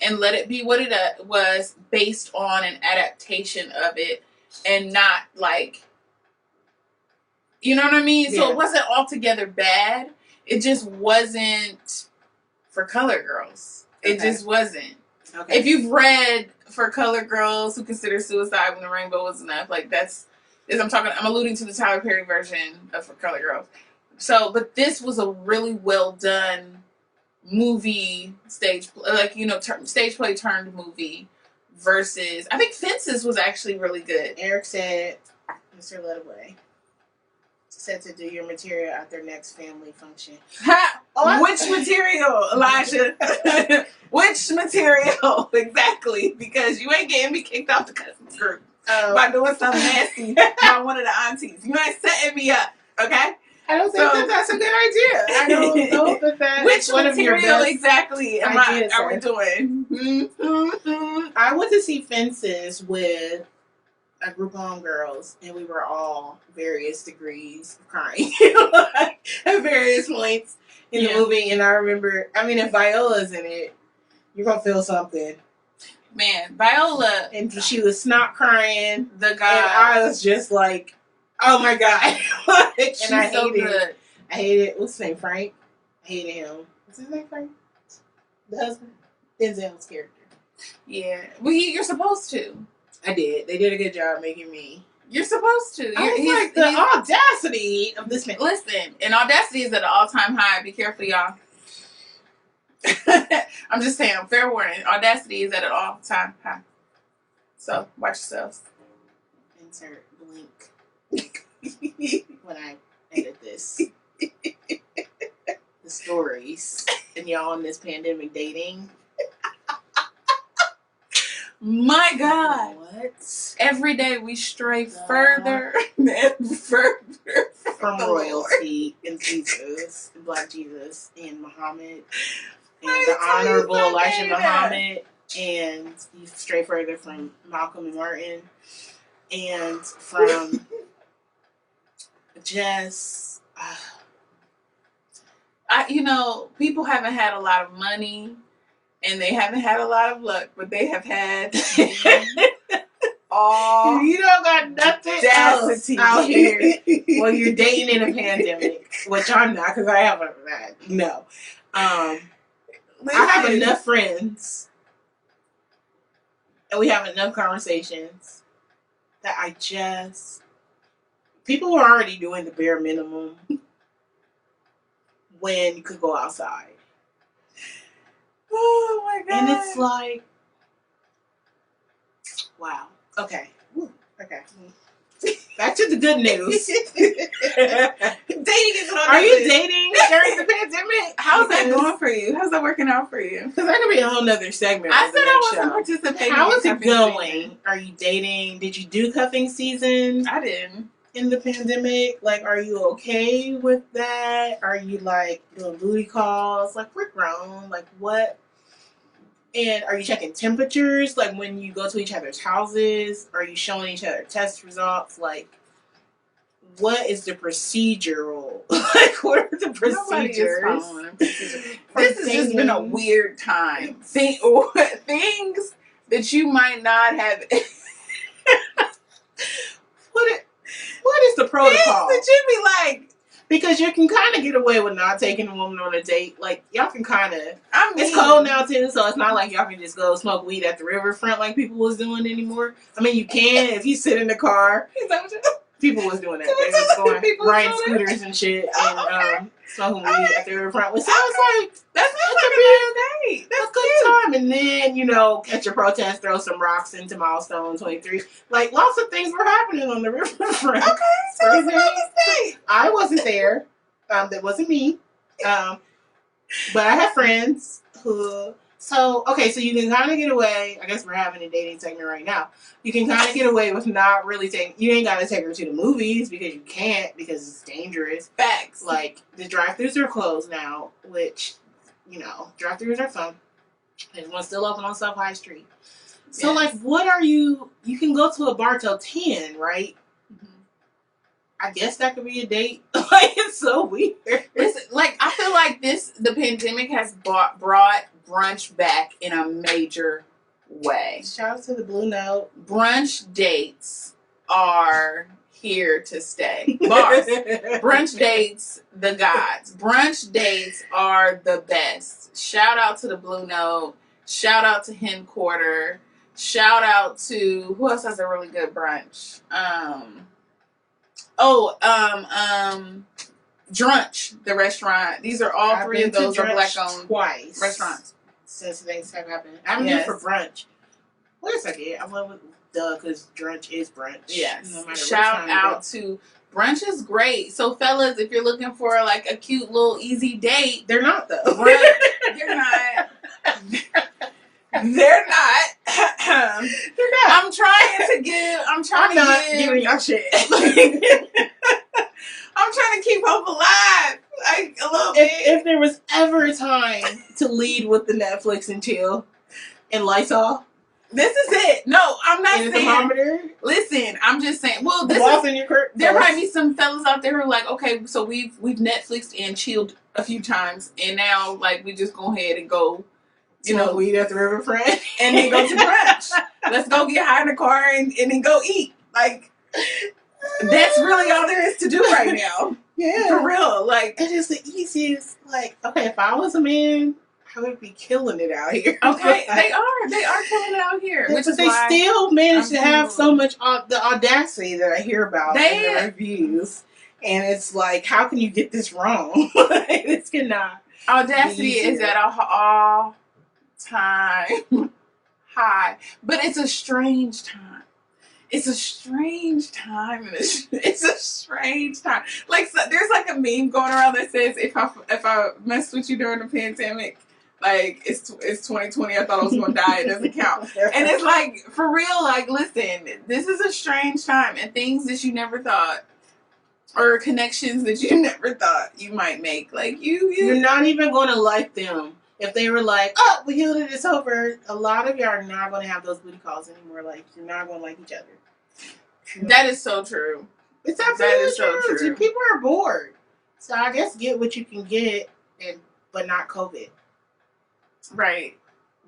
and let it be what it was based on an adaptation of it and not like, you know what I mean? So it wasn't altogether bad. It just wasn't for Colored Girls. It just wasn't. Okay. If you've read For Colored Girls Who Consider Suicide When the Rainbow Was Enough, like I'm alluding to the Tyler Perry version of For Colored Girls. So, but this was a really well done movie stage play turned movie versus, I think Fences was actually really good. Eric said, Mr. Letaway said to do your material at their next family function. Which material, Elijah? Which material exactly? Because you ain't getting me kicked off the cousins group by doing something nasty by one of the aunties. You ain't setting me up, okay? I don't think that's a good idea. I don't know that which one material exactly are we doing? I went to see Fences with a group of homegirls, and we were all various degrees of crying at various points in the movie. And I remember, if Viola's in it, you're gonna feel something. Man, Viola, and she was snot crying. The guy, and I was just like, "Oh my God!" And I hated it. I hated it. What's his name? Frank. I hated him. What's his name? Frank. The husband. Denzel's character. Yeah. Well, you're supposed to. I did. They did a good job making me. You're supposed to. The audacity of this man. Listen, and audacity is at an all-time high. Be careful, y'all. I'm just saying, fair warning. Audacity is at an all-time high. So, watch yourselves. Insert blink when I edit this. The stories. And y'all in this pandemic dating. My God. What? Every day we stray further and further from royalty in Jesus, and Black Jesus, and Muhammad, and the Honorable Elijah Muhammad, and you stray further from Malcolm and Martin, and from just, people haven't had a lot of money. And they haven't had a lot of luck, but they have had all. You don't got nothing else out here. Well, you're dating in a pandemic, which I'm not because I haven't had. No, I have enough friends, and we have enough conversations that I just people were already doing the bare minimum when you could go outside. Oh my god. And it's like, wow. Okay. Okay. Back to the good news. Dating is on. Are you dating during the pandemic? How's that going for you? How's that working out for you? Because that could be a whole nother segment. I said I wasn't participating. How is it going? Are you dating? Did you do cuffing season? I didn't. In the pandemic? Like, are you okay with that? Are you, like, doing booty calls? Like, we're grown. Like, what? And are you checking temperatures? Like, when you go to each other's houses? Are you showing each other test results? Like, what is the procedural? Like, what are the procedures? This has just been a weird time. Things that you might not have. What is the protocol? Things that you be like. Because you can kind of get away with not taking a woman on a date. Like, y'all can kind of... it's cold now, too, so it's not like y'all can just go smoke weed at the riverfront like people was doing anymore. I mean, you can if you sit in the car. People was doing that. They was going riding scooters and shit and smoking weed at the riverfront. So I was like, that's a good date. That's a good time. And then, you know, catch a protest, throw some rocks into Milestone 23. Like, lots of things were happening on the riverfront. Okay, so it was another date. I wasn't there. That wasn't me. But I had friends who... So, okay, so you can kind of get away. I guess we're having a dating segment right now. You can kind of get away with not really taking... You ain't got to take her to the movies because you can't because it's dangerous. Facts. Like, the drive-thrus are closed now, which, you know, drive-thrus are fun. There's one still open on South High Street. So, like, what are you... You can go to a bar till 10, right? I guess that could be a date. Like, it's so weird. Listen, like, I feel like the pandemic has brought brunch back in a major way. Shout out to the Blue Note. Brunch dates are here to stay. Bars. Brunch dates, the gods. Brunch dates are the best. Shout out to the Blue Note. Shout out to Hen Quarter. Shout out to... Who else has a really good brunch? Drunch, the restaurant. These are all three of those are black-owned twice restaurants. Since things have happened. I haven't been for brunch. What is I went with because brunch is brunch. Yes. No Shout out to... Brunch is great. So, fellas, if you're looking for, like, a cute little easy date... They're not, though. They're not. They're not. I'm trying to give... I'm not giving y'all shit. I'm trying to keep hope alive, like a little bit. If there was ever a time to lead with the Netflix and chill and Lysol, this is it. No, I'm not and saying. Thermometer. Listen, I'm just saying. Well, there might be some fellas out there who are like, okay, so we've Netflixed and chilled a few times, and now like we just go ahead and go, weed at the riverfront, and then go to brunch. Let's go get high in the car and then go eat. Like. That's really all there is to do right now. Yeah. For real. Like, it is the easiest. Like, okay, if I was a man, I would be killing it out here. Okay, they are killing it out here. But they still manage to have so much the audacity that I hear about in the reviews. And it's like, how can you get this wrong? This cannot. Audacity is at an all-time high. But it's a strange time. It's a strange time. It's a strange time. Like, so, there's like a meme going around that says, if I messed with you during the pandemic, like, it's 2020, I thought I was going to die, it doesn't count. And it's like, for real, like, listen, this is a strange time, and things that you never thought, or connections that you never thought you might make, like, you're not even going to like them. If they were like, oh, we healed it, it's over, a lot of y'all are not going to have those booty calls anymore. Like, you're not going to like each other. That is so true. It's absolutely true. People are bored. So I guess get what you can get, but not COVID. Right.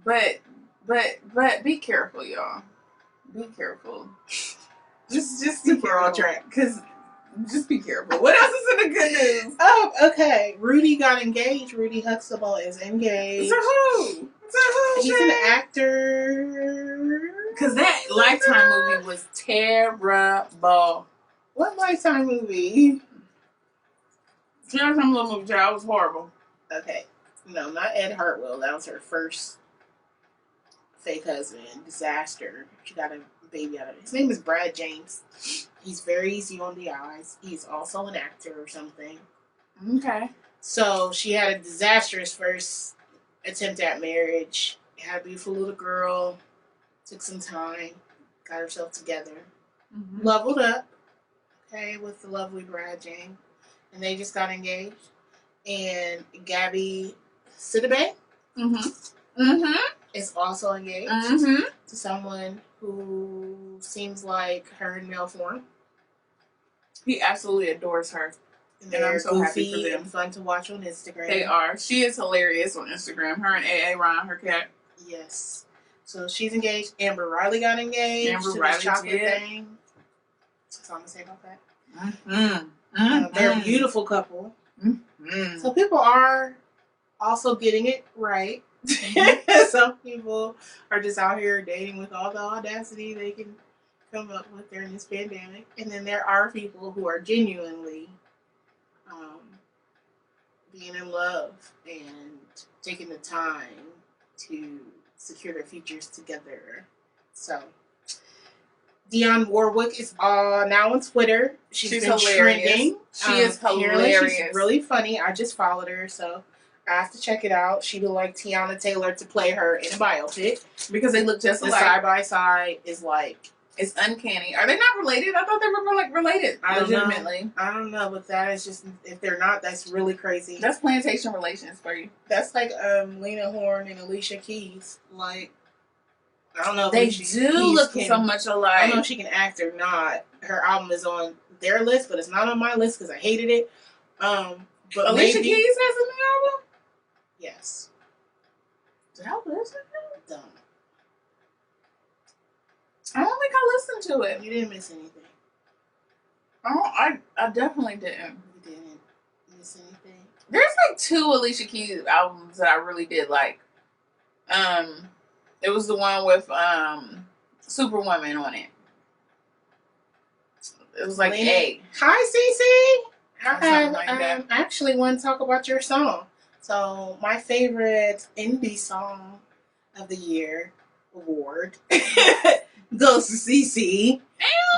But be careful, y'all. Be careful. Just be careful. Because just be careful. What else is in the good news? Oh, okay. Rudy got engaged. Rudy Huxtable is engaged. To who? He's an actor. Because that Lifetime movie was terrible. What Lifetime movie? She had some little movie. That was horrible. Okay. No, not Ed Hartwell. That was her first fake husband. Disaster. She got a baby out of it. His name is Brad James. He's very easy on the eyes. He's also an actor or something. Okay. So she had a disastrous first attempt at marriage. Had a beautiful little girl. Took some time. Got herself together. Mm-hmm. Leveled up. Okay, with the lovely Brad James. And they just got engaged. And Gabby Sidibe is also engaged to someone who seems like her in male form. He absolutely adores her. And I'm so happy for them. And fun to watch on Instagram. They are. She is hilarious on Instagram. Her and AA Ron, her cat. Yes. So she's engaged. Amber Riley got engaged. Amber to Riley this chocolate did. thing. That's all I'm going to say about that. They're a beautiful couple. So people are also getting it right. Some people are just out here dating with all the audacity they can come up with during this pandemic. And then there are people who are genuinely being in love and taking the time to secure their futures together. So Dionne Warwick is now on Twitter. She's been hilarious. Trending. She is hilarious. She's really funny. I just followed her, so I have to check it out. She would like Tiana Taylor to play her in a biopic because they look just alike. Side by side is like, it's uncanny. Are they not related? I thought they were like related. Legitimately. I don't know, but that is just, if they're not, that's really crazy. That's plantation relations for you. That's like Lena Horne and Alicia Keys. Like, I don't know if they Alicia do Keys look so much alike. I don't know if she can act or not. Her album is on their list, but it's not on my list because I hated it. But Alicia Keys has a new album? Yes. Did I listen to it? Dumb. I don't think I listened to it. You didn't miss anything. I definitely didn't. You didn't miss anything. There's like 2 Alicia Keys albums that I really did like. It was the one with Superwoman on it. It was like A. Hi, Cece. I actually want to talk about your song. So my favorite indie song of the year award goes to Cece.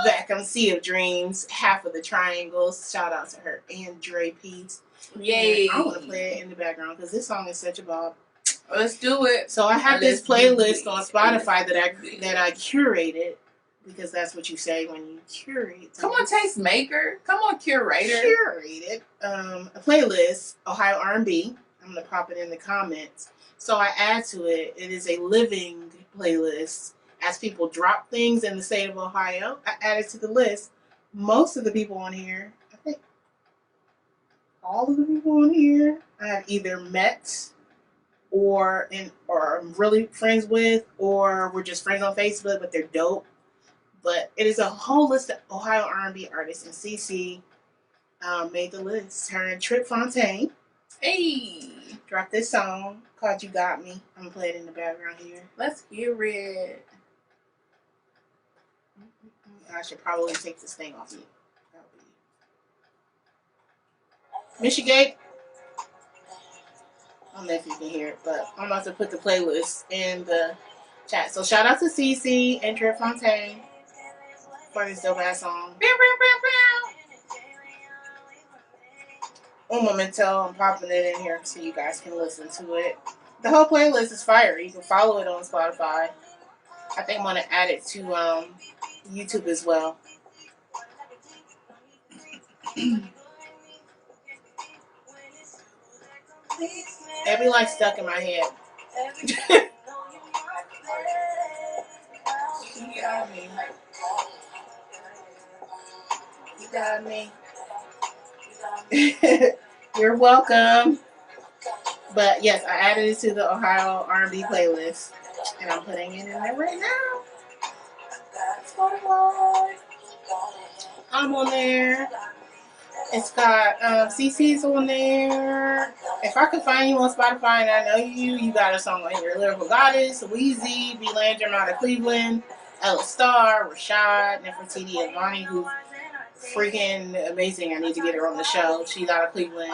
Back on Sea of Dreams, Half of the Triangles. Shout out to her and Dre Pete. Yay! I want to play it in the background because this song is such a bop. Let's do it. So I have this playlist on Spotify that I curated, because that's what you say when you curate. Come on, tastemaker. Come on, curator. Curated a playlist, Ohio R&B. I'm gonna pop it in the comments. So I add to it. It is a living playlist. As people drop things in the state of Ohio, I added to the list. Most of the people on here, I think all of the people on here, I have either met or I'm really friends with, or we're just friends on Facebook, but they're dope. But it is a whole list of Ohio R&B artists, and CC made the list. Her and Trip Fontaine. Hey! Dropped this song called You Got Me. I'm going to play it in the background here. Let's hear it. I should probably take this thing off you. Michigan. I don't know if you can hear it, but I'm about to put the playlist in the chat. So shout out to CC and Trip Fontaine for this dope ass song. Un momento, I'm popping it in here so you guys can listen to it. The whole playlist is fire. You can follow it on Spotify. I think I'm going to add it to YouTube as well. It be like stuck in my head. You got me. You got me. You're welcome. But yes, I added it to the Ohio R&B playlist, and I'm putting it in there right now. Spotify. I'm on there. It's got CC's on there. If I could find you on Spotify and I know you got a song on here. Lyrical Goddess, Weezy, B. Landrum out of Cleveland, Ella Starr, Rashad, Nefertiti, and Vonnie, who freaking amazing. I need to get her on the show. She's out of Cleveland.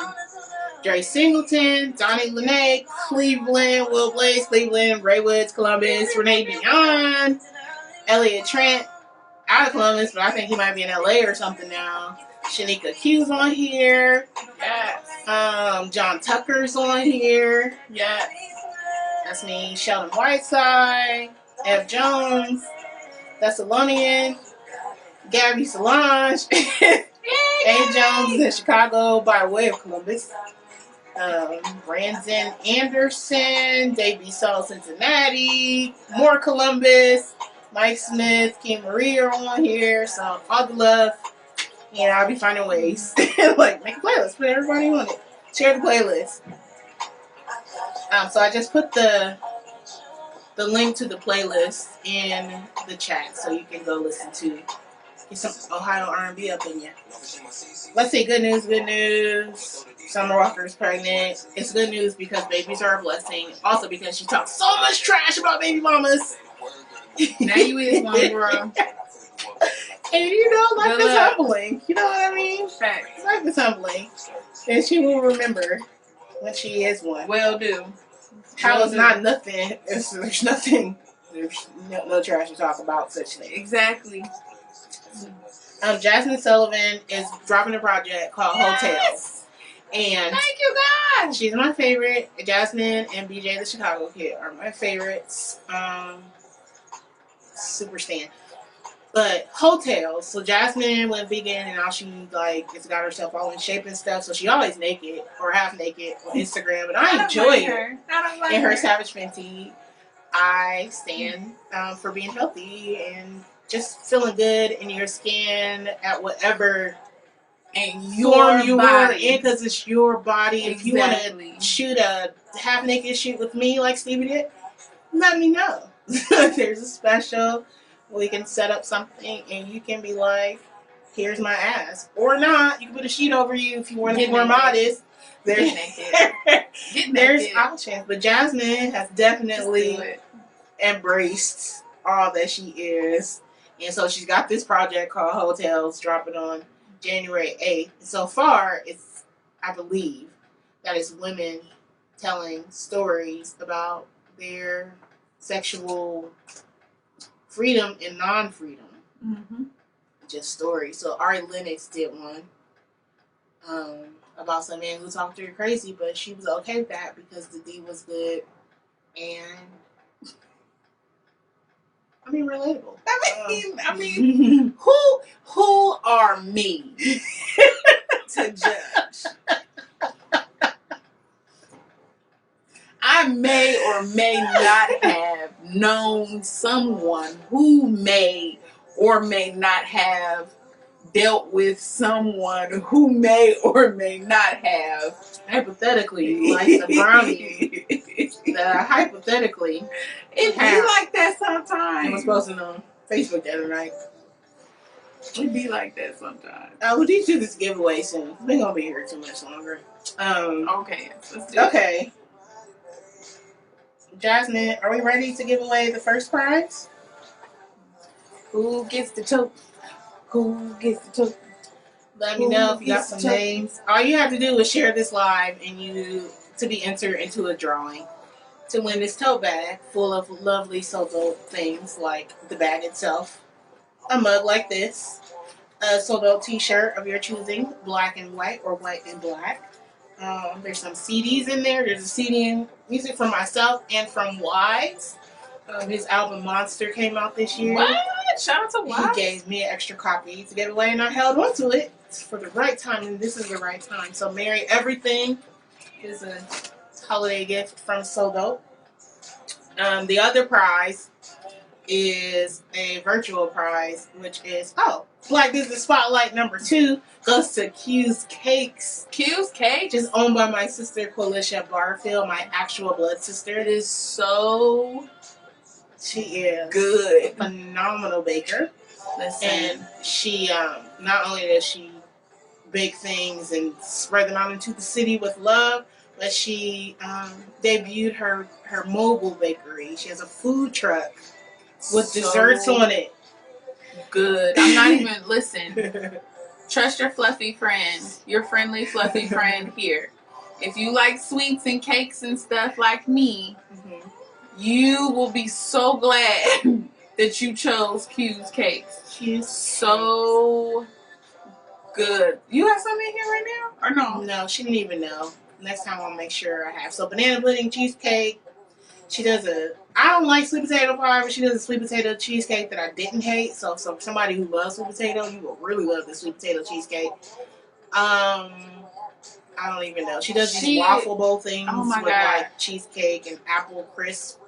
Dre Singleton, Donnie Lene, Cleveland, Will Blaze, Cleveland, Ray Woods, Columbus, Renee Dion, Elliot Trent, out of Columbus, but I think he might be in LA or something now. Shanika Q's on here. Yes. John Tucker's on here. Yes. That's me. Sheldon Whiteside, Ev Jones, Thessalonian, Gabby Solange, A. Jones is in Chicago by way of Columbus. Brandon Anderson, Davey Soul, Cincinnati, more Columbus, Mike Smith, Kim Marie are on here. So all the love. You know, I'll be finding ways. Like, make a playlist, put everybody on it. Share the playlist. So I just put the link to the playlist in the chat so you can go listen to get some Ohio R&B up in you. Let's see, good news, good news. Summer Walker's pregnant. It's good news because babies are a blessing. Also because she talks so much trash about baby mamas. Now you is one, bro. And you know, life is humbling. You know what I mean? Facts. Life is humbling. And she will remember when she is one. Will do. How is not nothing. There's nothing. There's no trash to talk about such things. Exactly. Jasmine Sullivan is dropping a project called Hotels. And thank you, God. She's my favorite. Jasmine and BJ the Chicago Kid are my favorites. Super stan. But Hotels, so Jasmine went vegan and now she has got herself all in shape and stuff. So she always naked or half naked on Instagram, and I enjoy her. In her Savage Fenty, I stand for being healthy and just feeling good in your skin at whatever and form you are in, because it's your body. Exactly. If you want to shoot a half naked shoot with me like Stevi did, let me know. There's a special. We can set up something and you can be like, here's my ass. Or not. You can put a sheet over you if you want to be more modest. There's options. But Jasmine has definitely embraced all that she is. And so she's got this project called Hotels dropping on January 8th. And so far, I believe that it's women telling stories about their sexual freedom and non-freedom. Mm-hmm. Just stories. So Ari Lennox did one about some man who talked to her crazy, but she was okay with that because the D was good and relatable. I mean, who are me to judge? I may or may not have known someone who may or may not have dealt with someone who may or may not have. Hypothetically, like the brownie. Hypothetically. It be like that sometimes. I was posting on Facebook the other night. It be like that sometimes. We'll do this giveaway soon. We're going to be here too much longer. Okay. Let's do it. Okay. Jasmine, are we ready to give away the first prize? Who gets the tote? Who gets the tote? Let me know if you got some names. All you have to do is share this live and to be entered into a drawing to win this tote bag full of lovely Soto things like the bag itself, a mug like this, a Soto t-shirt of your choosing, black and white or white and black. There's some CDs in there. There's a CD in music from myself and from Wise. His album Monster came out this year. What? Shout out to Wise. He gave me an extra copy to give away, and I held on to it for the right time, and this is the right time. So Merry Everything is a holiday gift from So Dope. The other prize is a virtual prize, which is, Black Business Spotlight number 2 goes to Q's Cakes. Q's Cakes? Which is owned by my sister, Quilicia Barfield, my actual blood sister. It is so... She is good. A phenomenal baker. Listen. And she, not only does she bake things and spread them out into the city with love, but she debuted her mobile bakery. She has a food truck with desserts on it. Good. I'm not even, listen. Trust your fluffy friend, your friendly fluffy friend here. If you like sweets and cakes and stuff like me, you will be so glad that you chose Q's Cakes. Q's so good. You have something in here right now, or no? No, she didn't even know. Next time I'll make sure I have. So banana pudding, cheesecake. She does I don't like sweet potato pie, but she does a sweet potato cheesecake that I didn't hate. So somebody who loves sweet potato, you will really love the sweet potato cheesecake. I don't even know. She does these waffle bowl things with like cheesecake and apple crisp.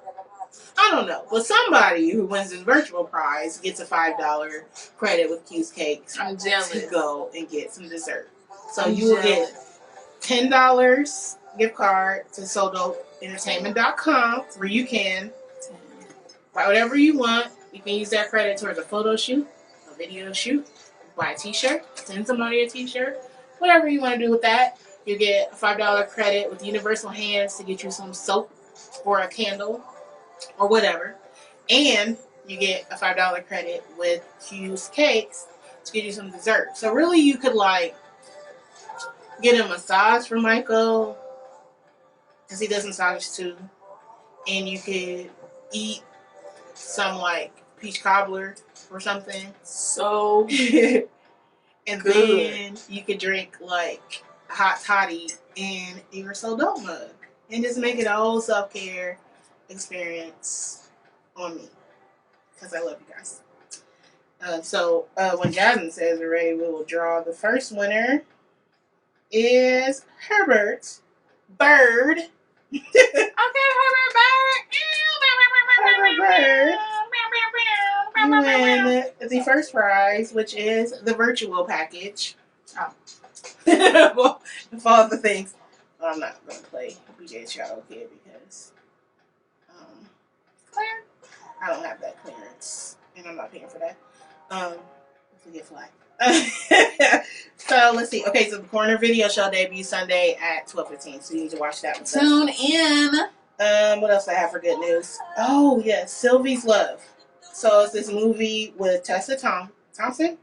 I don't know. But somebody who wins this virtual prize gets a $5 credit with Q's Cakes to go and get some dessert. So you will get $10 gift card to SoDopeEntertainment.com where you can buy whatever you want. You can use that credit towards a photo shoot, a video shoot, buy a t-shirt, send somebody a t-shirt, whatever you want to do with that. You get a $5 credit with Universal Hands to get you some soap or a candle or whatever. And you get a $5 credit with Q's Cakes to get you some dessert. So really you could like get a massage for Michael because he does massages too. And you could eat some like peach cobbler or something. So and good. Then you could drink like hot toddy in your So Dope mug and just make it a whole self-care experience on me because I love you guys. So when Jasmine says we're ready, we will draw. The first winner is Herbert Bird. Okay, Herbert Bird. Herbert Bird. You win the first prize, which is the virtual package. Oh. Well, of all the things, I'm not going to play BJ Shadow Kid because I don't have that clearance, and I'm not paying for that. It's a gift flag. So let's see. Okay, so the Corner Video Show debuts Sunday at 12:15. So you need to watch that one. Tune in. What else do I have for good news? Oh yes, Sylvie's Love. So it's this movie with Tessa Thompson,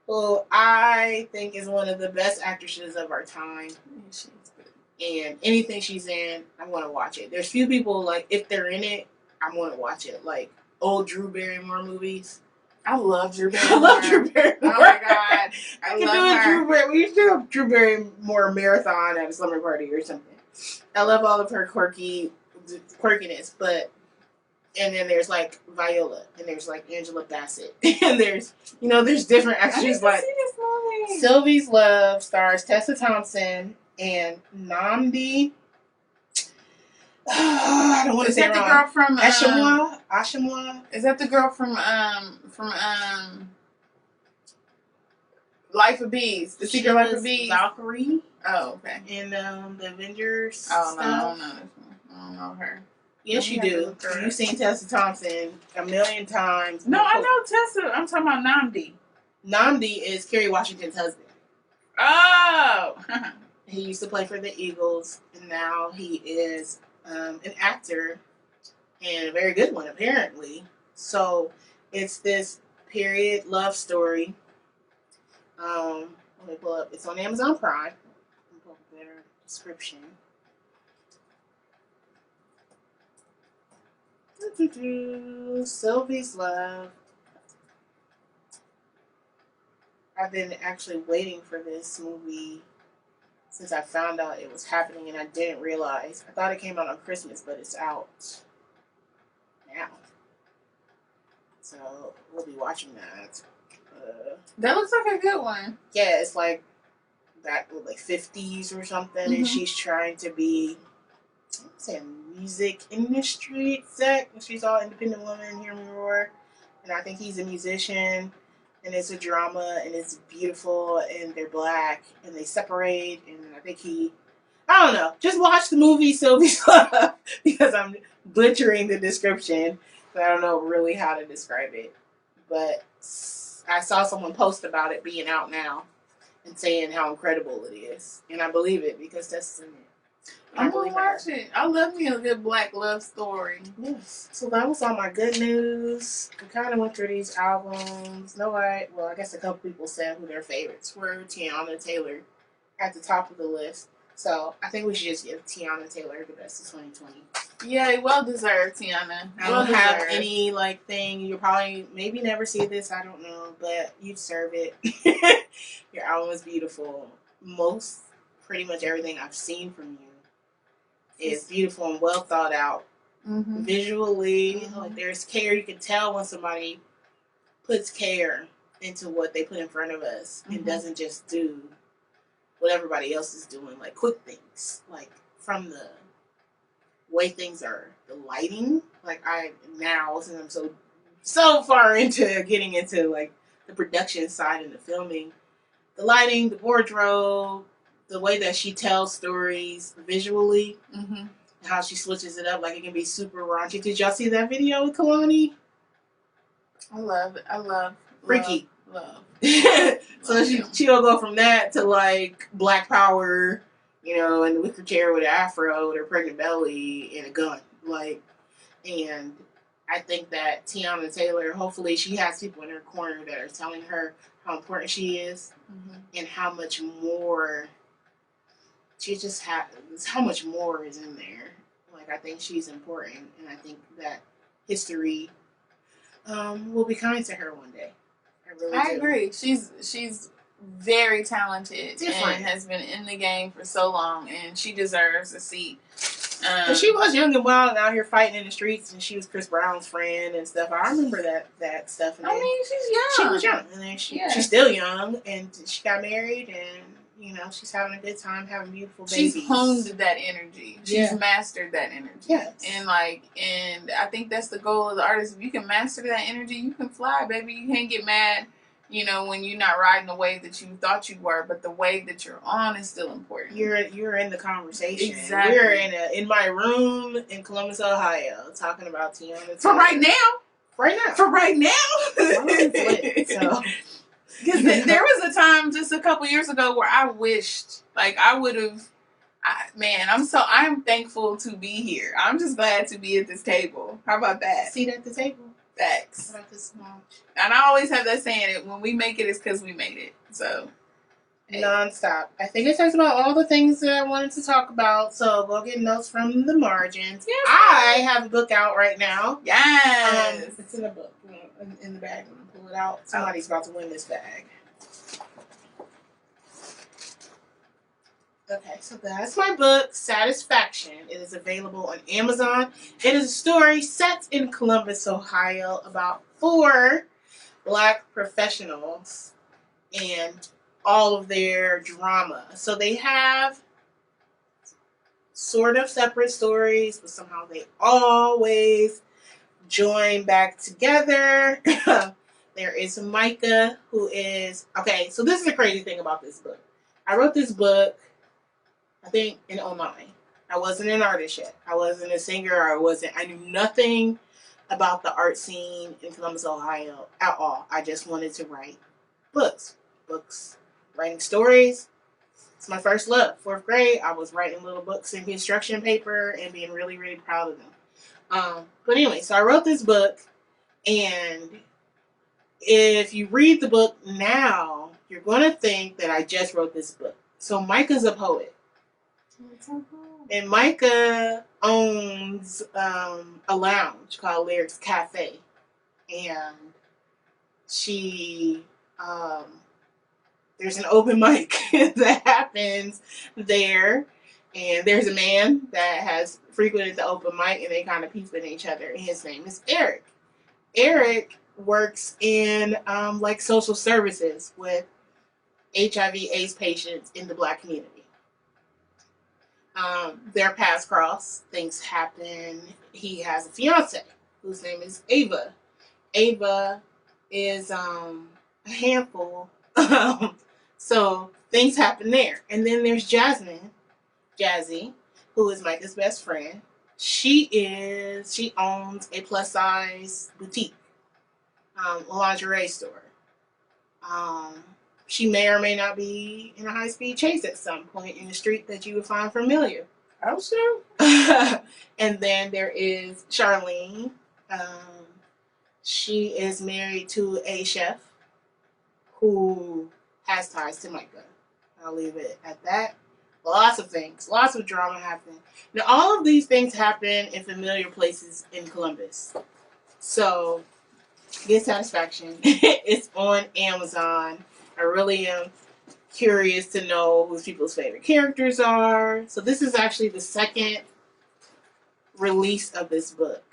who I think is one of the best actresses of our time. And anything she's in, I'm going to watch it. There's few people, like, if they're in it, I'm going to watch it. Like, old Drew Barrymore movies. I love Drew Barrymore. I love Drew Barrymore. Oh, my God. I love her. We used to do a Drew Barrymore marathon at a slumber party or something. I love all of her quirkiness, but... And then there's, like, Viola. And there's, like, Angela Bassett. And there's different actors. Like, Sylvie's Love stars Tessa Thompson and Namdi. I don't want to say it wrong. Is that the girl from... Ashamwa? Is that the girl from Life of Bees? The Secret Life of Bees? Valkyrie. Oh, okay. And the Avengers no, stuff. I don't know her. Yes, you do. You've seen Tessa Thompson a million times. No, I know Tessa. I'm talking about Namdi. Namdi is Kerry Washington's husband. Oh! He used to play for the Eagles, and now he is an actor, and a very good one, apparently. So, it's this period love story. Let me pull up. It's on Amazon Prime. Let me pull up a better description. Sylvie's Love. I've been actually waiting for this movie since I found out it was happening, and I didn't realize. I thought it came out on Christmas, but it's out now. So we'll be watching that. That looks like a good one. Yeah, it's like that, like 50s or something, and she's trying to be, I'm saying, music industry exec. She's all independent woman, hear me roar. And I think he's a musician, and it's a drama, and it's beautiful, and they're black, and they separate, and I think I don't know. Just watch the movie Sylvie's Love because I'm butchering the description, but I don't know really how to describe it. But I saw someone post about it being out now and saying how incredible it is, and I believe it because that's in it. I'm gonna watch it. I love me a good black love story. Yes. So that was all my good news. We kind of went through these albums. I guess a couple people said who their favorites were. Tiana Taylor at the top of the list. So I think we should just give Tiana Taylor the best of 2020. Yeah, well deserved, Tiana. I don't have any thing. You'll probably maybe never see this. I don't know, but you deserve it. Your album is beautiful. Pretty much everything I've seen from you is beautiful and well thought out. Mm-hmm. Visually, like there's care. You can tell when somebody puts care into what they put in front of us and doesn't just do what everybody else is doing, like quick things, like from the way things are, the lighting. Like since I'm so far into getting into like the production side and the filming, the lighting, the wardrobe, the way that she tells stories visually, how she switches it up, like it can be super raunchy. Did y'all see that video with Kalani? I love it. I love Freaky. Love. So she'll go from that to like Black Power, in the wicker chair with an afro, with her pregnant belly and a gun, and I think that Tiana Taylor, hopefully she has people in her corner that are telling her how important she is and how much more how much more is in there. Like, I think she's important, and I think that history will be kind to her one day. I agree. She's very talented and has been in the game for so long, and she deserves a seat. She was young and wild and out here fighting in the streets, and she was Chris Brown's friend and stuff. I remember that stuff. And she's young. She was young, and then she's still young, and she got married, and she's having a good time, having beautiful babies. She's honed that energy. She's mastered that energy. Yes. And I think that's the goal of the artist. If you can master that energy, you can fly, baby. You can't get mad, when you're not riding the wave that you thought you were, but the wave that you're on is still important. You're in the conversation. Exactly. We're in my room in Columbus, Ohio, talking about Tiana. For right now. For right now. So. Because there was a time just a couple years ago where I wished, I would have, I'm thankful to be here. I'm just glad to be at this table. How about that? Seat at the table. Facts. And I always have that saying, when we make it, it's because we made it. So. Non-stop. I think it talks about all the things that I wanted to talk about. So go get notes from the margins. Yes. I have a book out right now. Yes. It's in a book. In the bag. Pull it out. Somebody's about to win this bag. Okay, so that's my book, Satisfaction. It is available on Amazon. It is a story set in Columbus, Ohio, about 4 Black professionals and all of their drama. So they have sort of separate stories, but somehow they always join back together. There is Micah, who is... Okay, so this is the crazy thing about this book. I wrote this book, I think, in 2009. I wasn't an artist yet. I wasn't a singer. I knew nothing about the art scene in Columbus, Ohio at all. I just wanted to write books. Writing stories. It's my first love. 4th grade, I was writing little books in construction paper and being really, really proud of them. But anyway, so I wrote this book, and if you read the book now, you're going to think that I just wrote this book. So Micah's a poet. And Micah owns a lounge called Lyrics Cafe. And she... there's an open mic that happens there. And there's a man that has frequented the open mic, and they kind of peep at each other. And his name is Eric. Eric works in social services with HIV/AIDS patients in the Black community. Their paths cross. Things happen. He has a fiance whose name is Ava. Ava is a handful. So things happen there. And then there's Jazzy, who is Micah's best friend. She owns a plus size boutique, lingerie store. She may or may not be in a high speed chase at some point in the street that you would find familiar. Oh, sure. And then there is Charlene. She is married to a chef who has ties to Micah. I'll leave it at that. Lots of things, lots of drama happening. Now, all of these things happen in familiar places in Columbus. So, get Satisfaction. It's on Amazon. I really am curious to know who people's favorite characters are. So, this is actually the second release of this book.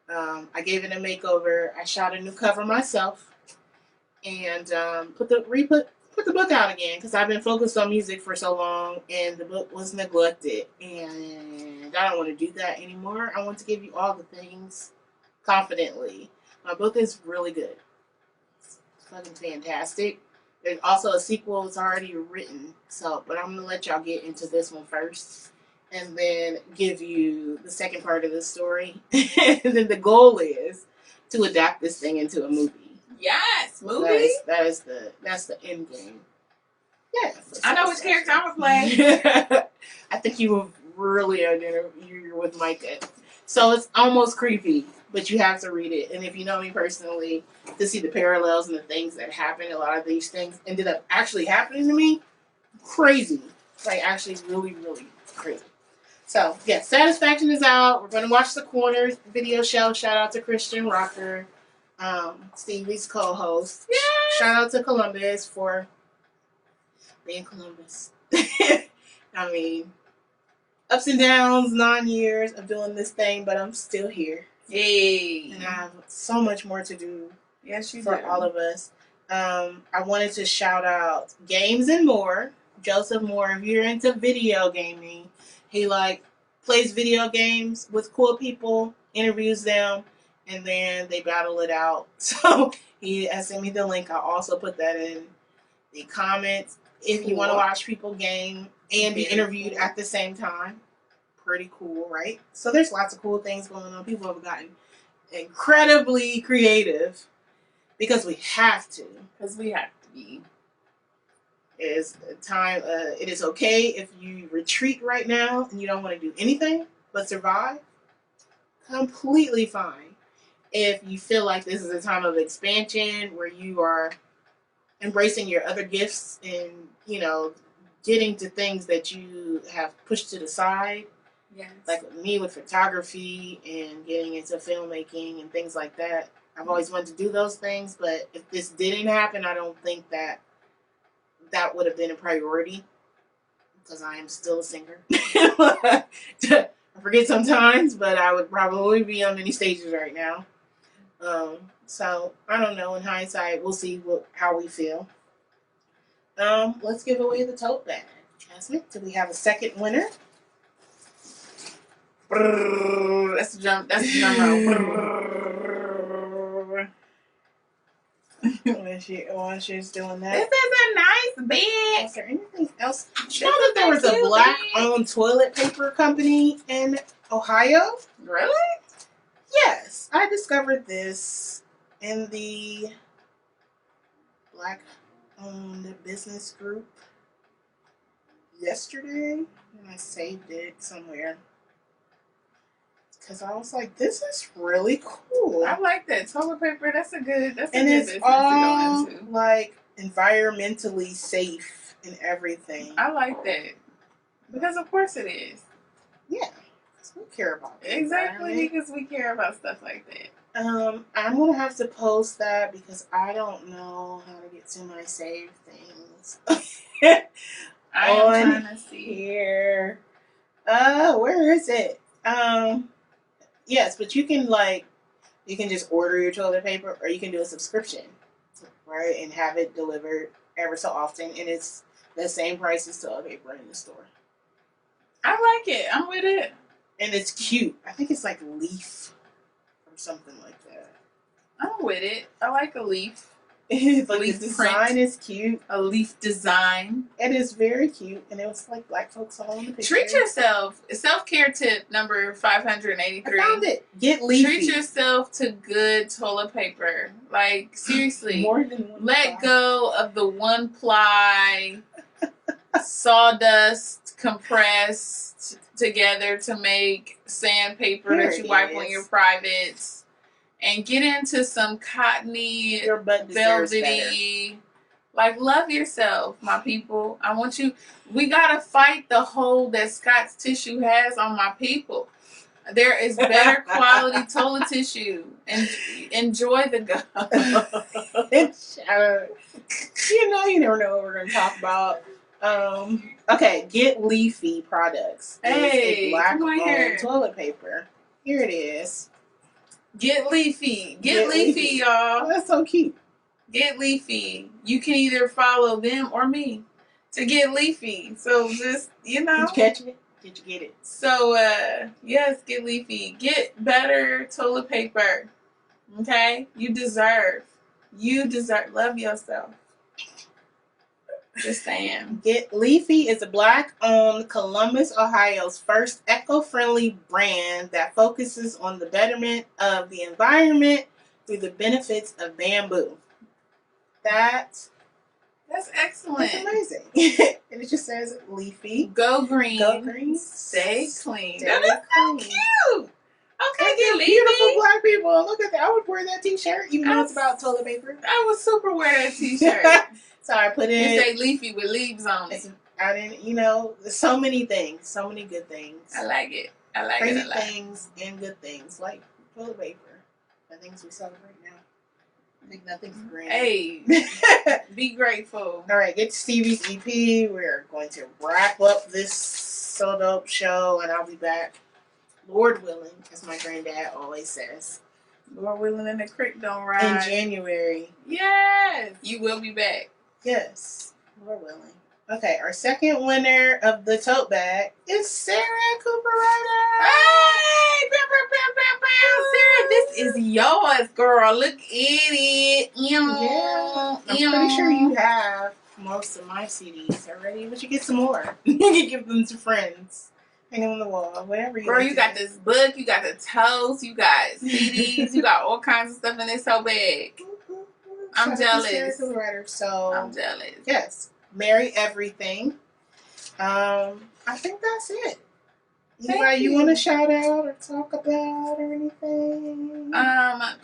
I gave it a makeover. I shot a new cover myself, and put the book out again because I've been focused on music for so long, and the book was neglected. And I don't want to do that anymore. I want to give you all the things confidently. My book is really good. It's fucking fantastic. There's also a sequel that's already written. So, but I'm gonna let y'all get into this one first, and then give you the second part of the story. And then the goal is to adapt this thing into a movie. Yes, movie. That's the end game. Yeah, I know which character I'm gonna play. I think you will really you're with Micah. So it's almost creepy, but you have to read it. And if you know me personally, to see the parallels and the things that happen, a lot of these things ended up actually happening to me. Crazy, like actually really, really crazy. So yeah, Satisfaction is out. We're gonna watch The Corners video show. Shout out to Christian Rocker. Stevi's co-host. Yeah. Shout out to Columbus for being Columbus. I mean, ups and downs, 9 years of doing this thing, but I'm still here. Yay. And I have so much more to do. Yes, you for do. all of us. I wanted to shout out Games and More. Joseph Moore, if you're into video gaming, he plays video games with cool people, interviews them, and then they battle it out. So he has sent me the link. I'll also put that in the comments. If you want to watch people game and be interviewed at the same time, pretty cool, right? So there's lots of cool things going on. People have gotten incredibly creative because we have to. Because we have to be. It is okay if you retreat right now and you don't want to do anything but survive. Completely fine. If you feel like this is a time of expansion where you are embracing your other gifts and, getting to things that you have pushed to the side. Yes. Like me with photography and getting into filmmaking and things like that. I've always wanted to do those things, but if this didn't happen, I don't think that would have been a priority because I am still a singer. I forget sometimes, but I would probably be on many stages right now. So I don't know. In hindsight, we'll see how we feel. Let's give away the tote bag. Jasmine, do we have a second winner? That's the drum roll. While she's doing that. This is a nice bag. Is there anything else? Did you know that there was a black-owned toilet paper company in Ohio? Really? Yes. I discovered this in the black-owned business group yesterday. And I saved it somewhere. Because I was like, this is really cool. I like that. Toilet paper, that's a good and business it's to all go into. like environmentally safe and everything. I like that. Because of course it is. Yeah. Because we care about it. Exactly, because we care about stuff like that. I'm going to have to post that because I don't know how to get to my saved things. I am trying to see. Here. Where is it? Yes, but you can just order your toilet paper or you can do a subscription, right? And have it delivered ever so often. And it's the same price as toilet paper in the store. I like it. I'm with it. And it's cute. I think it's like leaf or something like that. I'm with it. I like a leaf. It's like leaf the design print. is cute. A leaf design. It is very cute. And it was like black folks all in the picture. Treat yourself. Self-care tip number 583. I found it. Get leafy. Treat yourself to good toilet paper. Like, seriously. More than one Let go of the one ply sawdust compressed together to make sandpaper Here that you it wipe on is. your privates, and get into some cottony, Your butt deserves velvety. Like, love yourself, my people. I want you. We gotta fight the hold that Scott's tissue has on my people. There is better quality toilet tissue, and enjoy the go. You never know what we're gonna talk about. Okay, Get Leafy products. Hey, it's a black come on here. toilet paper. Here it is. Get Leafy. Get Leafy, y'all. Oh, that's so cute. Get Leafy. You can either follow them or me to Get Leafy. So just, Did you catch it? Did you get it? So, yes, Get Leafy. Get better toilet paper. Okay? You deserve. Love yourself. Just saying. Get Leafy is a black-owned Columbus, Ohio's first eco-friendly brand that focuses on the betterment of the environment through the benefits of bamboo. That's excellent. That's amazing. And it just says Leafy. Go green. Go green. Stay clean. Stay That is so clean. cute. Okay, Get Leafy. Beautiful black people. Look at that. I would wear that t-shirt even though it's about toilet paper. I would super wear that t-shirt. So I put in. It say Leafy with leaves on it. I didn't, there's so many things, so many good things. I like it. I like Crazy it a lot. things and good things, like toilet paper. The things we celebrate now. I think nothing's green. Hey, be grateful. All right, get to Stevie's EP. We're going to wrap up this So Dope show, and I'll be back, Lord willing, as my granddad always says. Lord willing and the creek don't rise. In January. Yes, you will be back. Yes, Lord willing. Okay, our second winner of the tote bag is Sarah Cooper Ryder. Hey, Sarah, this is yours, girl. Look at it. Yeah, I'm pretty sure you have most of my CDs already, but you get some more. You can give them to friends. Hang them on the wall, whatever you Girl, like you got this book, you got the toast, you got CDs, you got all kinds of stuff in this so big. I'm jealous. So I'm jealous. Yes, marry everything. I think that's it. Anybody you want to shout out or talk about or anything?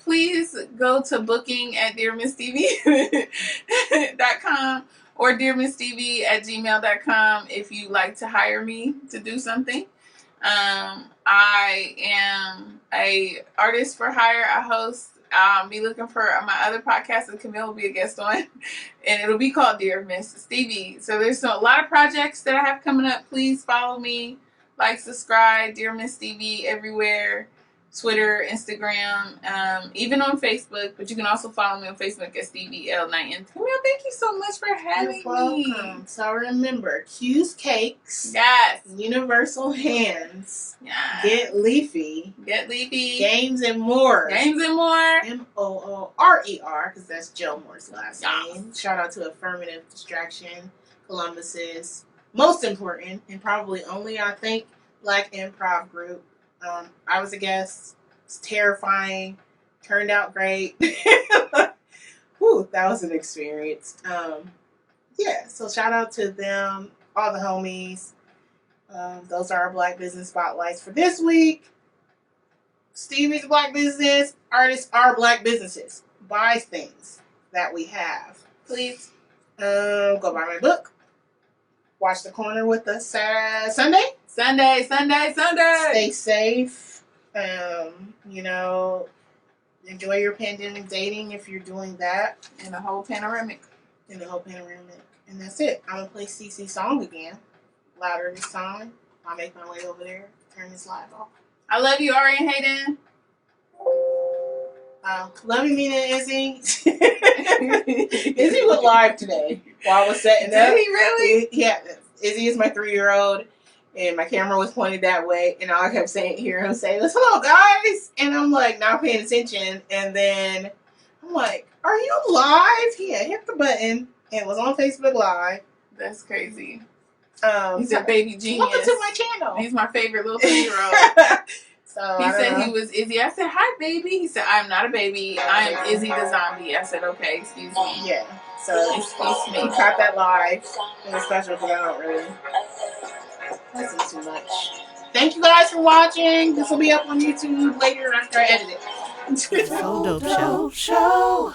Please go to booking at dearmissstevie.com or dearmissstevie@gmail.com if you like to hire me to do something. I am a artist for hire. I host. Be looking for my other podcast that Qamil will be a guest on, and it'll be called Dear Miss Stevie. So there's a lot of projects that I have coming up. Please follow me, like, subscribe, Dear Miss Stevie everywhere, Twitter, Instagram, even on Facebook. But you can also follow me on Facebook at Stevie L9. And Qamil, thank you so much for having me. Welcome. So remember, Q's Cakes. Yes. Universal Hands. Yes. Get Leafy. Get Leafy. Games and More. Games and More. MOORER, because that's Joe Moore's last Yes. name. Shout out to Affirmative Distraction, Columbus's most important and probably only, I think, Black improv group. I was a guest. It's terrifying. Turned out great. Whew, that was an experience. Yeah, so shout out to them, all the homies. Those are our Black business spotlights for this week. Stevie's Black business. Artists are Black businesses. Buy things that we have. Please go buy my book. Watch The Corner with us Sunday. Sunday. Stay safe. Enjoy your pandemic dating if you're doing that. And the whole panoramic. And that's it. I'm going to play CeCe's song again. Louder this time. I'll make my way over there. Turn this live off. I love you, Ari and Hayden. Love you, Mina and Izzy. Izzy was live today while I was setting up. Did he really? Yeah. Izzy is my 3-year-old, and my camera was pointed that way, and all I kept hearing him say was, "Hello, guys," and I'm like not paying attention, and then I'm like, "Are you live?" Yeah, hit the button. It was on Facebook Live. That's crazy. He's a baby genius. Welcome to my channel. He's my favorite little 3-year-old. So he said he was Izzy. I said, hi, baby. He said, I'm not a baby. I am Izzy the zombie. I said, okay, excuse me. Yeah. So excuse me. He caught that live. It was special because I don't really listen too much. Thank you guys for watching. This will be up on YouTube later after I edit it. So dope show.